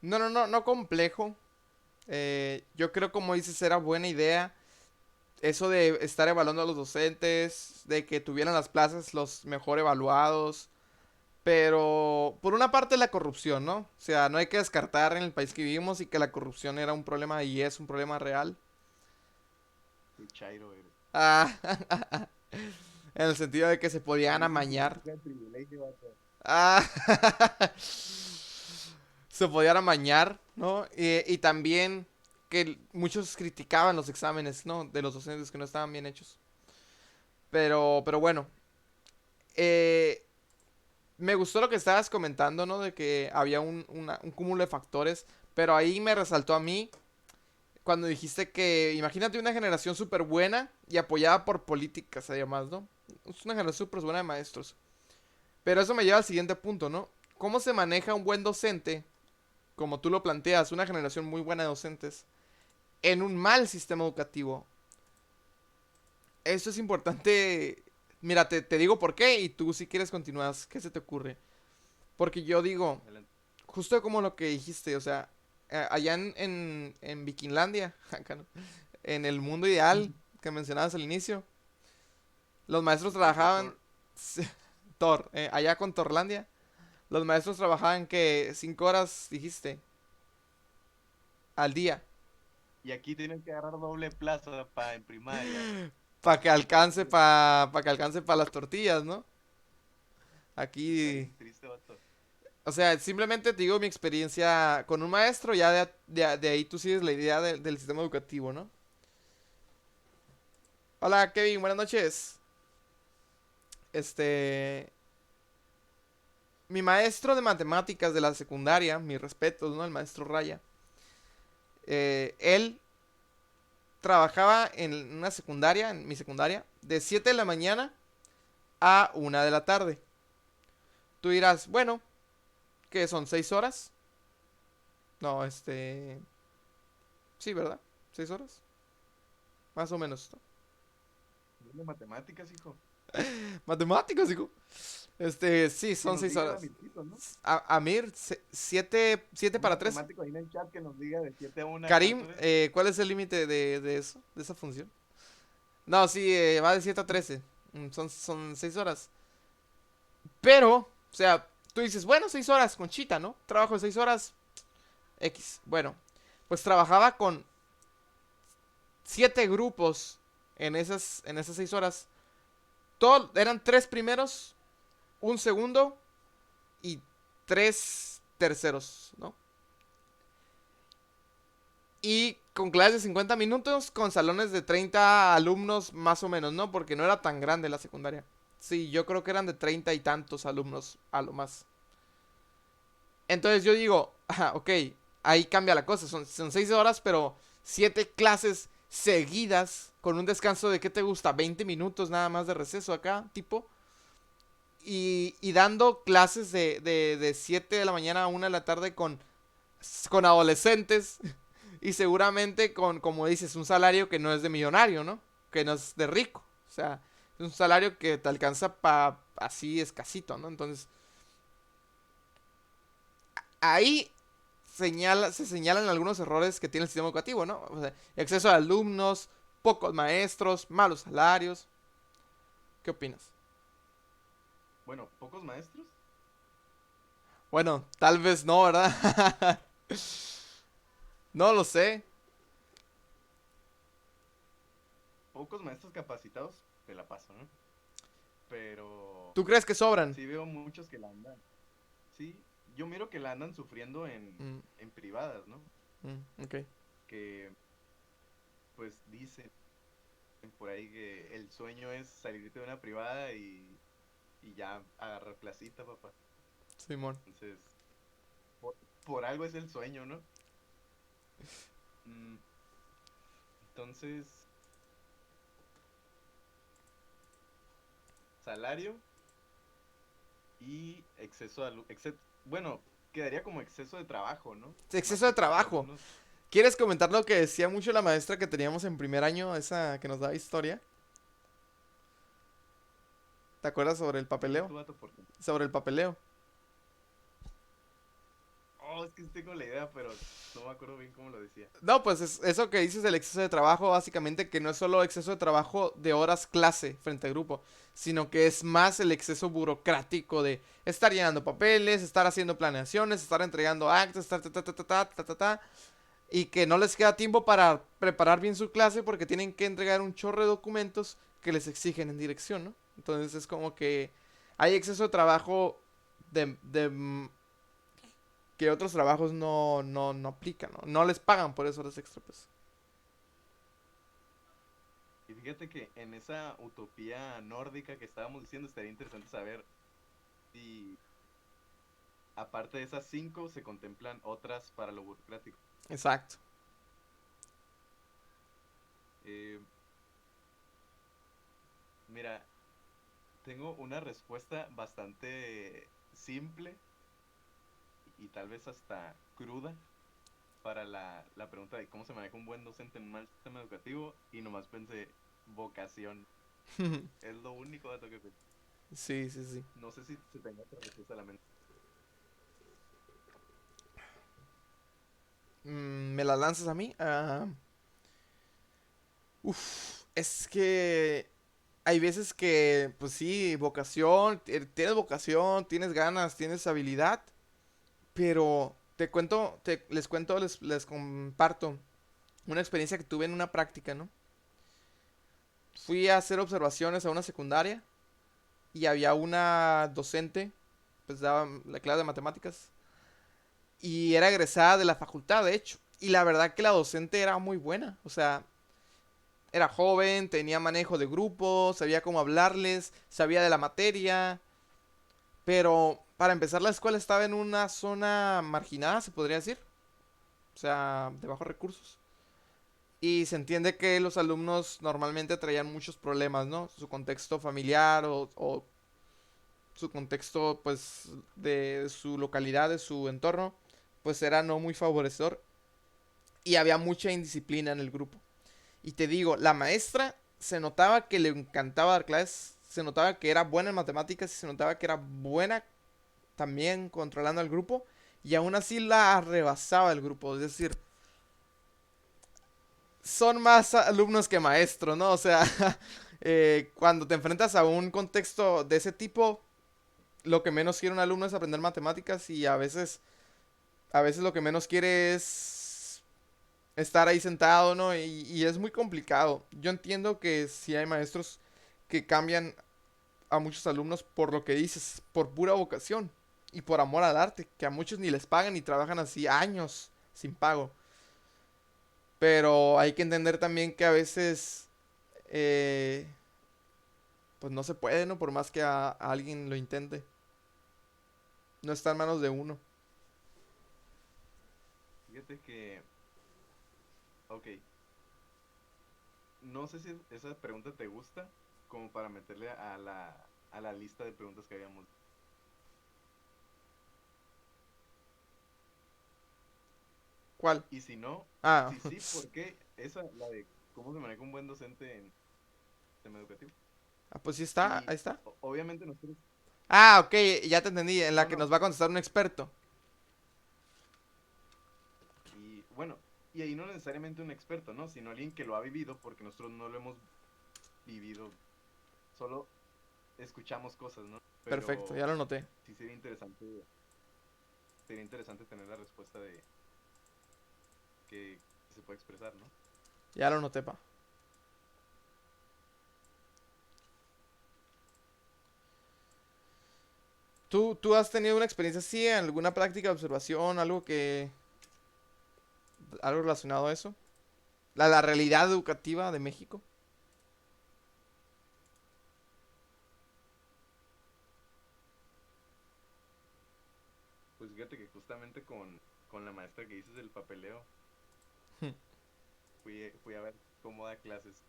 no complejo. Yo creo, como dices, era buena idea. Eso de estar evaluando a los docentes, de que tuvieran las plazas los mejor evaluados. Pero por una parte la corrupción, ¿no? O sea, no hay que descartar en el país que vivimos y que la corrupción era un problema y es un problema real. Qué chairo eres. Ah, en el sentido de que se podían Vives en tu amañar. época de privilegio, vato. Ah, se podían amañar, ¿no? Y también que muchos criticaban los exámenes, ¿no? De los docentes que no estaban bien hechos. Pero bueno, eh, me gustó lo que estabas comentando, ¿no? De que había un cúmulo de factores, pero ahí me resaltó a mí cuando dijiste que imagínate una generación súper buena y apoyada por políticas además, ¿no? Es una generación súper buena de maestros. Pero eso me lleva al siguiente punto, ¿no? ¿Cómo se maneja un buen docente, como tú lo planteas, una generación muy buena de docentes, en un mal sistema educativo? Eso es importante. Mira, te digo por qué y tú si quieres continúas, ¿qué se te ocurre? Porque yo digo, Adelante. justo como lo que dijiste, o sea, allá en Vikinlandia, acá, ¿no? En el mundo ideal que mencionabas al inicio, los maestros El planeta trabajaban, Thor. Thor, allá con Torlandia, los maestros trabajaban que 5 horas, dijiste, al día, Y aquí tienen que agarrar doble plaza en primaria. para que alcance Imagínate. para que alcance para las tortillas, ¿no? Está Aquí, bien triste, vato. o sea, simplemente te digo mi experiencia con un maestro, ya de ahí tú sigues la idea del sistema educativo, ¿no? Hola, Kevin, buenas noches. Este, mi maestro de matemáticas de la secundaria, mis respetos, ¿no? El maestro Raya. Él trabajaba en una secundaria, en mi secundaria, de 7 de la mañana a 1 de la tarde. Tú dirás, bueno, ¿qué son? ¿6 horas? No, sí, ¿verdad? ¿6 horas? Más o menos, ¿no? De matemáticas, hijo. Matemáticas, digo. Sí, Que son nos seis diga el horas. amitito, ¿no? Amir, 7 Un para 3. matemático ahí en el chat que nos diga de 7 a 1 Karim, cuánto es. ¿cuál es el límite de eso? ¿De esa función? No, sí, va de 7 a 13. Son 6 horas. Pero, o sea, tú dices, bueno, 6 horas, Conchita, ¿no? Trabajo de 6 horas, X. Bueno, pues trabajaba con 7 grupos en esas 6 horas. Eran 3 primeros, un segundo y 3 terceros, ¿no? Y con clases de 50 minutos, con salones de 30 alumnos más o menos, ¿no? Porque no era tan grande la secundaria. Sí, yo creo que eran de 30 y tantos alumnos a lo más. Entonces yo digo, ok, ahí cambia la cosa. Son 6 horas, pero 7 clases seguidas con un descanso de, ¿qué te gusta? 20 minutos nada más de receso acá, tipo. Y dando clases de 7 de la mañana a 1 de la tarde con adolescentes y seguramente con, como dices, un salario que no es de millonario, ¿no? Que no es de rico. O sea, es un salario que te alcanza para así escasito, ¿no? Entonces, ahí se señalan algunos errores que tiene el sistema educativo, ¿no? O sea, exceso de alumnos, pocos maestros, malos salarios. ¿Qué opinas? Bueno, pocos maestros. Bueno, tal vez no, ¿verdad? No lo sé. Pocos maestros capacitados. Te la paso, ¿no? Pero ¿Tú crees que sobran? sí veo muchos que la andan. Sí, yo miro que la andan sufriendo Mm, en privadas, ¿no? ok. Que pues dicen por ahí que el sueño es salirte de una privada y ya agarrar placita, papá. Simón. Entonces, por, por algo es el sueño, ¿no? Mm, entonces, salario y exceso de bueno, quedaría como exceso de trabajo, ¿no? Más Exceso de que pocos trabajo. alumnos. ¿Quieres comentar lo que decía mucho la maestra que teníamos en primer año, esa que nos daba historia? ¿Te acuerdas sobre el Dile papeleo? tu vato porque. Sobre el papeleo. Oh, es que sí tengo la idea, pero no me acuerdo bien cómo lo decía. No, pues eso que dices del exceso de trabajo, básicamente que no es solo exceso de trabajo de horas clase frente al grupo, sino que es más el exceso burocrático de estar llenando papeles, estar haciendo planeaciones, estar entregando actas, estar ta, y que no les queda tiempo para preparar bien su clase porque tienen que entregar un chorro de documentos que les exigen en dirección, ¿no? Entonces es como que hay exceso de trabajo de que otros trabajos no aplican, ¿no? No les pagan por eso horas extra, pues. Y fíjate que en esa utopía nórdica que estábamos diciendo, estaría interesante saber si, aparte de esas 5, se contemplan otras para lo burocrático. Exacto. Eh, Mira, tengo una respuesta bastante simple y tal vez hasta cruda para la pregunta de cómo se maneja un buen docente en un mal sistema educativo y nomás pensé vocación. Es lo único dato que pensé. Sí, sí, sí. No sé si se tenga otra respuesta a la mente. ¿Me la lanzas a mí? Uf, es que hay veces que, pues sí, vocación, tienes vocación, tienes ganas, tienes habilidad, pero les cuento, les comparto una experiencia que tuve en una práctica, ¿no? Fui a hacer observaciones a una secundaria y había una docente, pues daba la clase de matemáticas, y era egresada de la facultad, de hecho. Y la verdad que la docente era muy buena, o sea, era joven, tenía manejo de grupos, sabía cómo hablarles, sabía de la materia, pero para empezar la escuela estaba en una zona marginada, se podría decir, o sea, de bajos recursos. Y se entiende que los alumnos normalmente traían muchos problemas, ¿no? Su contexto familiar o su contexto, pues, de su localidad, de su entorno, pues era no muy favorecedor. Y había mucha indisciplina en el grupo. Y te digo, la maestra se notaba que le encantaba dar clases, se notaba que era buena en matemáticas y se notaba que era buena también controlando al grupo. Y aún así la rebasaba el grupo. Es decir, son más alumnos que maestros, ¿no? O sea, cuando te enfrentas a un contexto de ese tipo, lo que menos quiere un alumno es aprender matemáticas y a veces lo que menos quiere es estar ahí sentado, ¿no? Y es muy complicado. Yo entiendo que si hay maestros que cambian a muchos alumnos por lo que dices, por pura vocación y por amor al arte, que a muchos ni les pagan y trabajan así años sin pago. Pero hay que entender también que a veces, eh, pues no se puede, ¿no? Por más que a alguien lo intente. No está en manos de uno. Fíjate que, ok, no sé si esa pregunta te gusta como para meterle a la lista de preguntas que habíamos. ¿Cuál? Y si no, Ah, si sí, ¿por qué? Esa, la de cómo se maneja un buen docente en sistema educativo. pues sí está, Y ahí está. obviamente nosotros, Ah, ok, ya te entendí, en la no, que no, nos va a contestar un experto. y bueno, y ahí no necesariamente un experto, ¿no? Sino alguien que lo ha vivido, porque nosotros no lo hemos vivido, solo escuchamos cosas, ¿no? Perfecto, ya Pero lo noté. sí sería interesante tener la respuesta de que se puede expresar, ¿no? Ya lo noté, pa. ¿Tú has tenido una experiencia así, alguna práctica de observación, algo relacionado a eso? La realidad educativa de México. Pues fíjate que justamente con la maestra que dices del papeleo, fui a ver cómo da clases.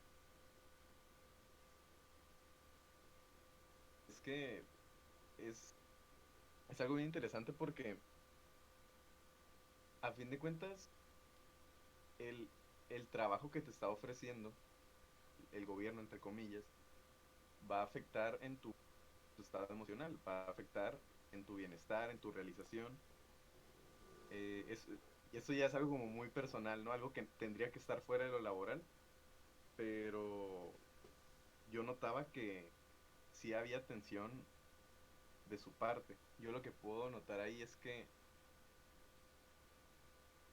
Es que es, es algo bien interesante porque a fin de cuentas el, el trabajo que te está ofreciendo el gobierno, entre comillas, va a afectar en tu estado emocional, va a afectar en tu bienestar, en tu realización. Eh, es, y eso ya es algo como muy personal, ¿no? Algo que tendría que estar fuera de lo laboral, pero yo notaba que sí había tensión de su parte. Yo lo que puedo notar ahí es que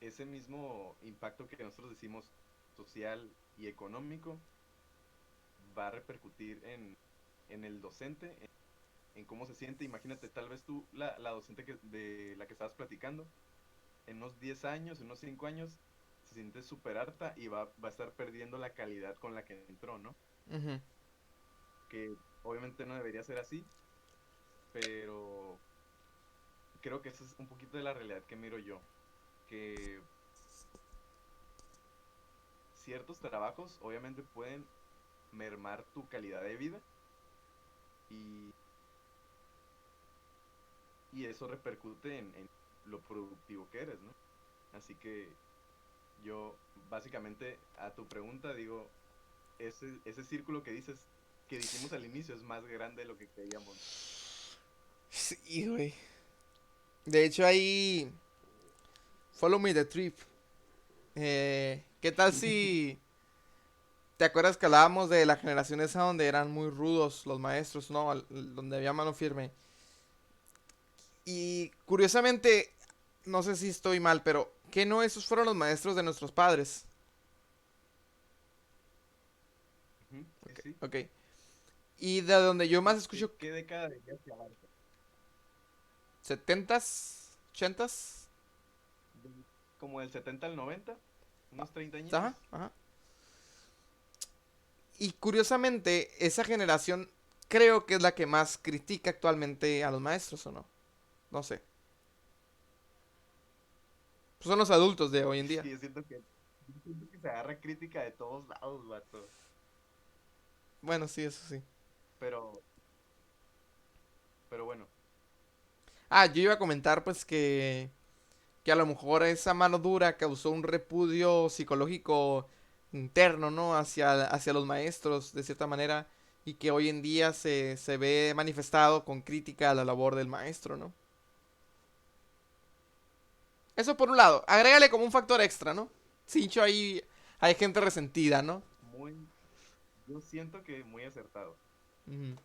ese mismo impacto que nosotros decimos social y económico va a repercutir en el docente, en cómo se siente. Imagínate, tal vez tú, la docente de la que estabas platicando, en unos 10 años, en unos 5 años, se siente súper harta y va a estar perdiendo la calidad con la que entró, ¿no? Ujú. Que obviamente no debería ser así, pero creo que esa es un poquito de la realidad que miro yo. Que ciertos trabajos obviamente pueden mermar tu calidad de vida y, y eso repercute en lo productivo que eres, ¿no? Así que yo básicamente a tu pregunta digo, ese círculo que dijimos al inicio es más grande de lo que creíamos. Sí, güey. De hecho, ahí. Follow me the trip. ¿Qué tal si. ¿Te acuerdas que hablábamos de la generación esa donde eran muy rudos los maestros, ¿no? Donde había mano firme. Y curiosamente, no sé si estoy mal, pero ¿qué no esos fueron los maestros de nuestros padres? Ujú, sí, Ok. sí. Ok. Y de donde yo más escucho, ¿Qué década dirías que abarca? setentas, ochentas. Como del 70 al 90, unos 30 añitos. Ajá, ajá. Y curiosamente, esa generación creo que es la que más critica actualmente a los maestros, ¿o no? No sé. Pues son los adultos de hoy en Es día. que yo siento que se agarra crítica de todos lados, vato. Bueno, sí, eso sí. Pero, pero bueno, Ah, yo iba a comentar pues que a lo mejor esa mano dura causó un repudio psicológico interno, ¿no? Hacia los maestros, de cierta manera, y que hoy en día se ve manifestado con crítica a la labor del maestro, ¿no? Eso por un lado. Agrégale como un factor extra, ¿no? Sincho, ahí hay gente resentida, ¿no? muy, yo siento que muy acertado. Ujú.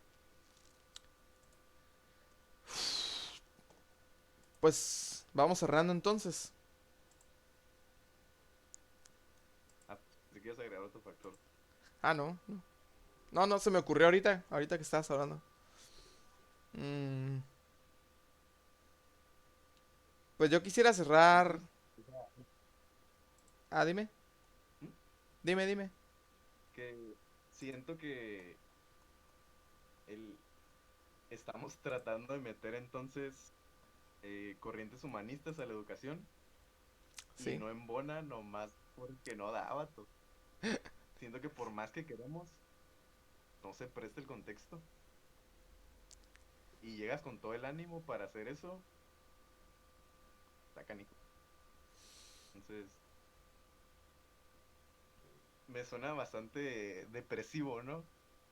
Pues vamos cerrando entonces. Ah, si quieres agregar otro factor. Ah, no, no. No, no, se me ocurrió ahorita que estabas hablando. Mm, pues yo quisiera cerrar. Entonces, o sea, Ah, dime, ¿mm? dime. Que siento que el, estamos tratando de meter entonces corrientes humanistas a la educación y Sí. no embona nomás porque no da, vato. Siento que por más que queremos, no se presta el contexto y llegas con todo el ánimo para hacer eso, está canijo. Entonces, me suena bastante depresivo, ¿no?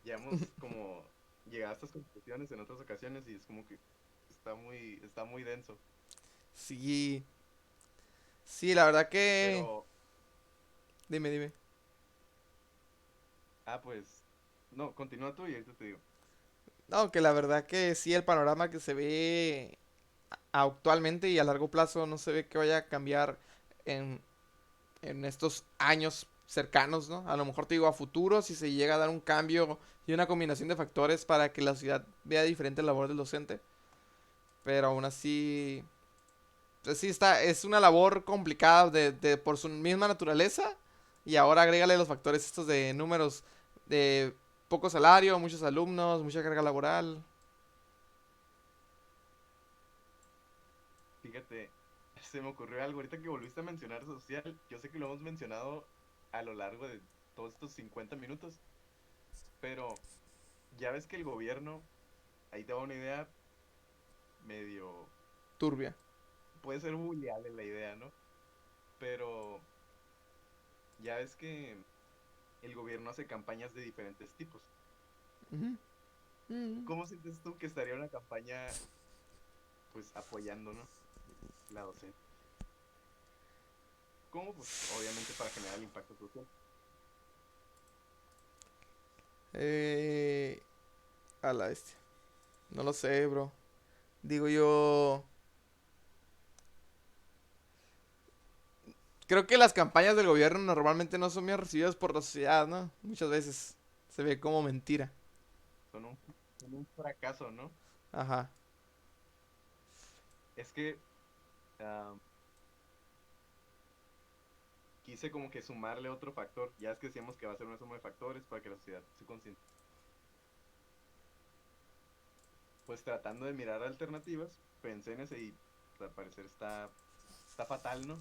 Ya hemos como llegado a estas conclusiones en otras ocasiones y es como que está muy denso. Sí. Sí, la verdad que. Pero, Dime. pues, no, continúa tú y ahorita te digo. No, que la verdad que sí, el panorama que se ve actualmente y a largo plazo no se ve que vaya a cambiar en, en estos años cercanos, ¿no? A lo mejor te digo a futuro si se llega a dar un cambio y una combinación de factores para que la sociedad vea diferente la labor del docente. Pero aún así, pues sí está, es una labor complicada por su misma naturaleza. Y ahora agrégale los factores estos de números de poco salario, muchos alumnos, mucha carga laboral. Fíjate, se me ocurrió algo ahorita que volviste a mencionar social. Yo sé que lo hemos mencionado a lo largo de todos estos 50 minutos, pero ya ves que el gobierno, ahí te da una idea medio, Turbia. puede ser bulliable la idea, ¿no? Pero ya ves que el gobierno hace campañas de diferentes tipos. Ujú. Mm. ¿Cómo sientes tú que estaría una campaña, pues, apoyando, ¿no? La docencia? ¿Cómo? Pues, obviamente para generar el impacto social. Eh, a la bestia. No lo sé, bro. Digo yo. Creo que las campañas del gobierno normalmente no son bien recibidas por la sociedad, ¿no? Muchas veces se ve como mentira. Son un fracaso, ¿no? Ajá. Es que ah, quise como que sumarle otro factor. Ya es que decíamos que va a ser una suma de factores para que la sociedad se concientie. Pues tratando de mirar alternativas, pensé en ese y al parecer está fatal, ¿no?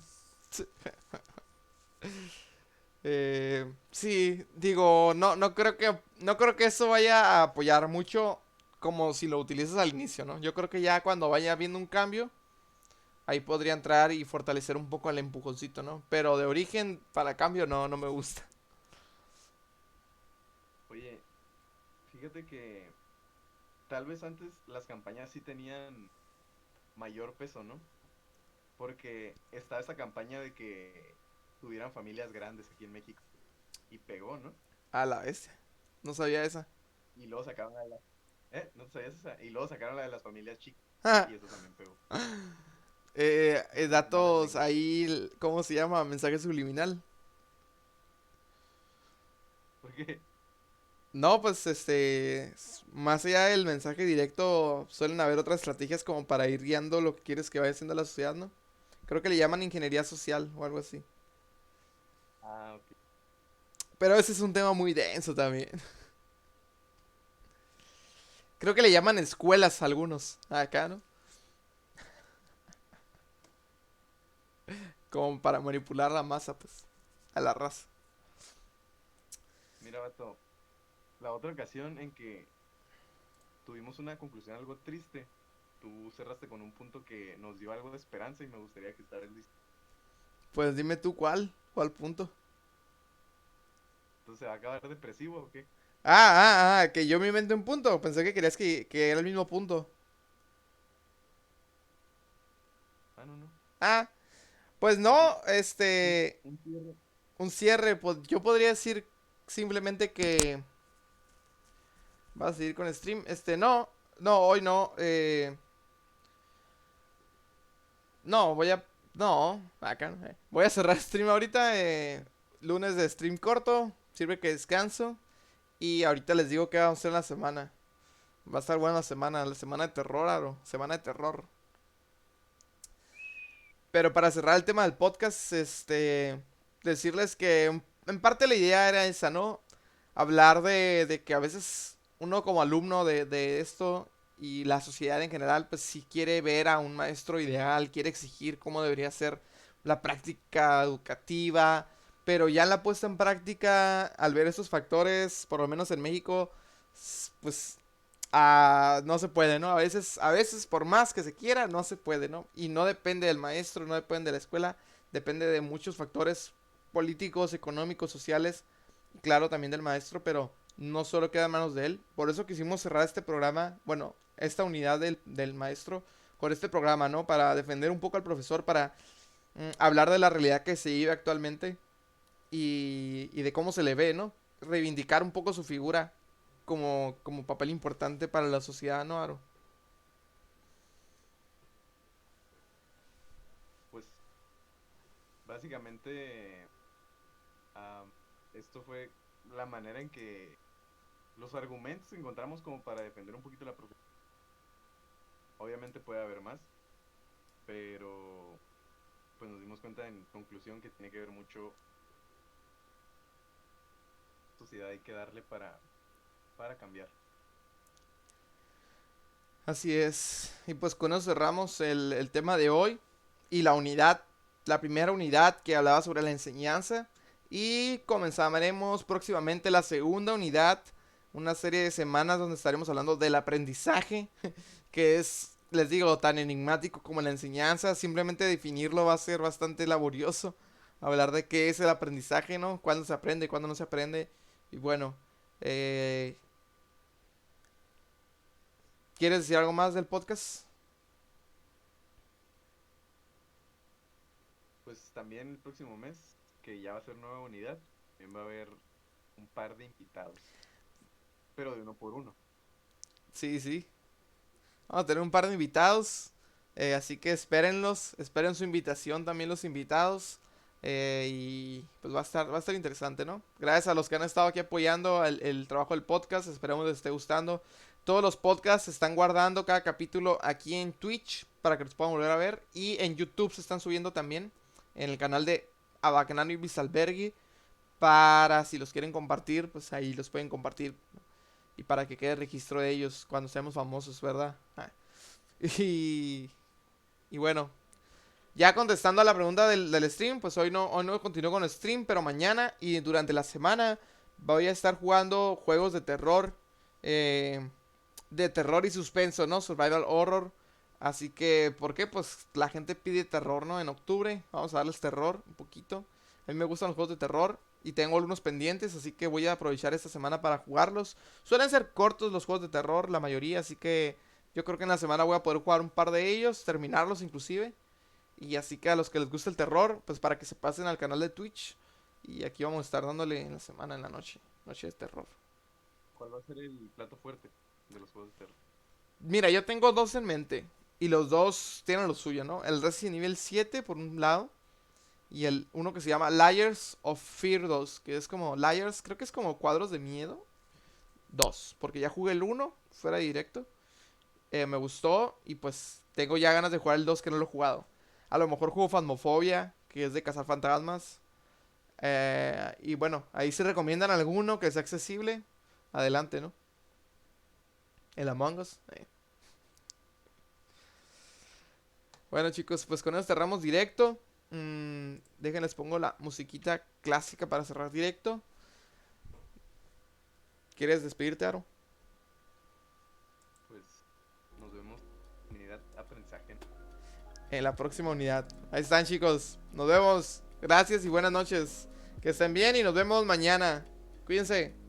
Sí, digo, no creo que eso vaya a apoyar mucho como si lo utilizas al inicio, ¿no? Yo creo que ya cuando vaya habiendo un cambio, ahí podría entrar y fortalecer un poco el empujoncito, ¿no? Pero de origen para cambio no me gusta. Oye, fíjate que tal vez antes las campañas sí tenían mayor peso, ¿no? Porque está esa campaña de que tuvieran familias grandes aquí en México y pegó, ¿no? A la vez. No sabía esa. Y luego sacaron la de las... ¿No sabías esa? Y luego sacaron la de las familias chicas y eso también pegó. Malas Datos lenguas. ahí, ¿cómo se llama? Mensaje subliminal. Porque, No, pues más allá del mensaje directo, suelen haber otras estrategias como para ir guiando lo que quieres que vaya haciendo la sociedad, ¿no? Creo que le llaman ingeniería social o algo así. ok. Pero ese es un tema muy denso también. Creo que le llaman escuelas a algunos acá, ¿no? Como para manipular la masa, pues, a la raza. Mira, vato, la otra ocasión en que tuvimos una conclusión algo triste, tú cerraste con un punto que nos dio algo de esperanza y me gustaría que estés listo. Pues dime tú cuál punto. Entonces, ¿se va a acabar depresivo o qué? Que yo me inventé un punto. Pensé que querías que era el mismo punto. Ah, no, no. Ah, pues Pues sí, no, un cierre. un cierre, pues yo podría decir simplemente que vas a seguir con stream. No, hoy no, no, acá no, voy a cerrar stream ahorita, lunes de stream corto, sirve que descanso y ahorita les digo qué vamos a hacer en la semana. Va a estar buena la semana de terror, Aro, semana de terror. Pero para cerrar el tema del podcast, decirles que en parte la idea era esa, ¿no? Hablar de que a veces uno como alumno de esto y la sociedad en general, pues si quiere ver a un maestro ideal, quiere exigir cómo debería ser la práctica educativa, pero ya en la puesta en práctica, al ver esos factores, por lo menos en México, pues no se puede, ¿no? A veces, por más que se quiera, no se puede, ¿no? Y no depende del maestro, no depende de la escuela, depende de muchos factores políticos, económicos, sociales, claro, también del maestro, pero no solo queda en manos de él. Por eso quisimos cerrar este programa, bueno, esta unidad del maestro, con este programa, ¿no? Para defender un poco al profesor, para hablar de la realidad que se vive actualmente y de cómo se le ve, ¿no? Reivindicar un poco su figura como papel importante para la sociedad, ¿no, Aro? Pues básicamente ah, esto fue la manera en que los argumentos que encontramos como para defender un poquito la profesión. Obviamente puede haber más, pero pues nos dimos cuenta en conclusión que tiene que ver mucho sociedad hay que darle para cambiar. Así es. Y pues con eso cerramos el tema de hoy y la unidad, la primera unidad que hablaba sobre la enseñanza. Y comenzaremos próximamente la segunda unidad, una serie de semanas donde estaremos hablando del aprendizaje, que es, les digo, tan enigmático como la enseñanza. Simplemente definirlo va a ser bastante laborioso. Hablar de qué es el aprendizaje, ¿no? Cuándo se aprende, cuándo no se aprende. Y bueno, eh, ¿quieres decir algo más del podcast? Pues también el próximo mes, que ya va a ser nueva unidad, también va a haber un par de invitados, pero de uno por uno. Sí, sí. Vamos a tener un par de invitados. Así que espérenlos. Esperen su invitación también los invitados. Y pues va a estar interesante, ¿no? Gracias a los que han estado aquí apoyando el trabajo del podcast. Esperemos les esté gustando. Todos los podcasts se están guardando cada capítulo aquí en Twitch para que los puedan volver a ver. Y en YouTube se están subiendo también en el canal de Abacanano y Bizalbergui. Para si los quieren compartir, pues ahí los pueden compartir. Y para que quede registro de ellos cuando seamos famosos, ¿verdad? Y, y bueno, Ya contestando a la pregunta del stream, pues hoy no continúo con el stream, pero mañana y durante la semana voy a estar jugando juegos eh, de terror y suspenso, ¿no? Survival horror. Así que, ¿por qué? Pues la gente pide terror, ¿no? En octubre, vamos a darles terror un poquito. A mí me gustan los juegos de terror y tengo algunos pendientes, así que voy a aprovechar esta semana para jugarlos. Suelen ser cortos los juegos de terror, la mayoría, así que yo creo que en la semana voy a poder jugar un par de ellos, terminarlos inclusive. Y así que a los que les gusta el terror, pues para que se pasen al canal de Twitch. Y aquí vamos a estar dándole en la semana, en la noche. Noche de terror. ¿Cuál va a ser el plato fuerte de los juegos de terror? Mira, yo tengo dos en mente. Y los dos tienen lo suyo, ¿no? El Resident Evil 7 por un lado. Y el uno que se llama Layers of Fear 2. Que es como Layers, creo que es como cuadros de miedo. 2. Porque ya jugué el uno fuera de directo. Me gustó. Y pues tengo ya ganas de jugar el 2 que no lo he jugado. A lo mejor juego Phasmophobia, que es de cazar fantasmas. Y bueno, ahí si recomiendan alguno que sea accesible, adelante, ¿no? El Among Us. Bueno, chicos, pues con eso cerramos directo. Déjenles pongo la musiquita clásica para cerrar directo. ¿Quieres despedirte, Aro? Pues nos vemos en unidad aprendizaje. En la próxima unidad. Ahí están, chicos. Nos vemos. Gracias y buenas noches. Que estén bien y nos vemos mañana. Cuídense.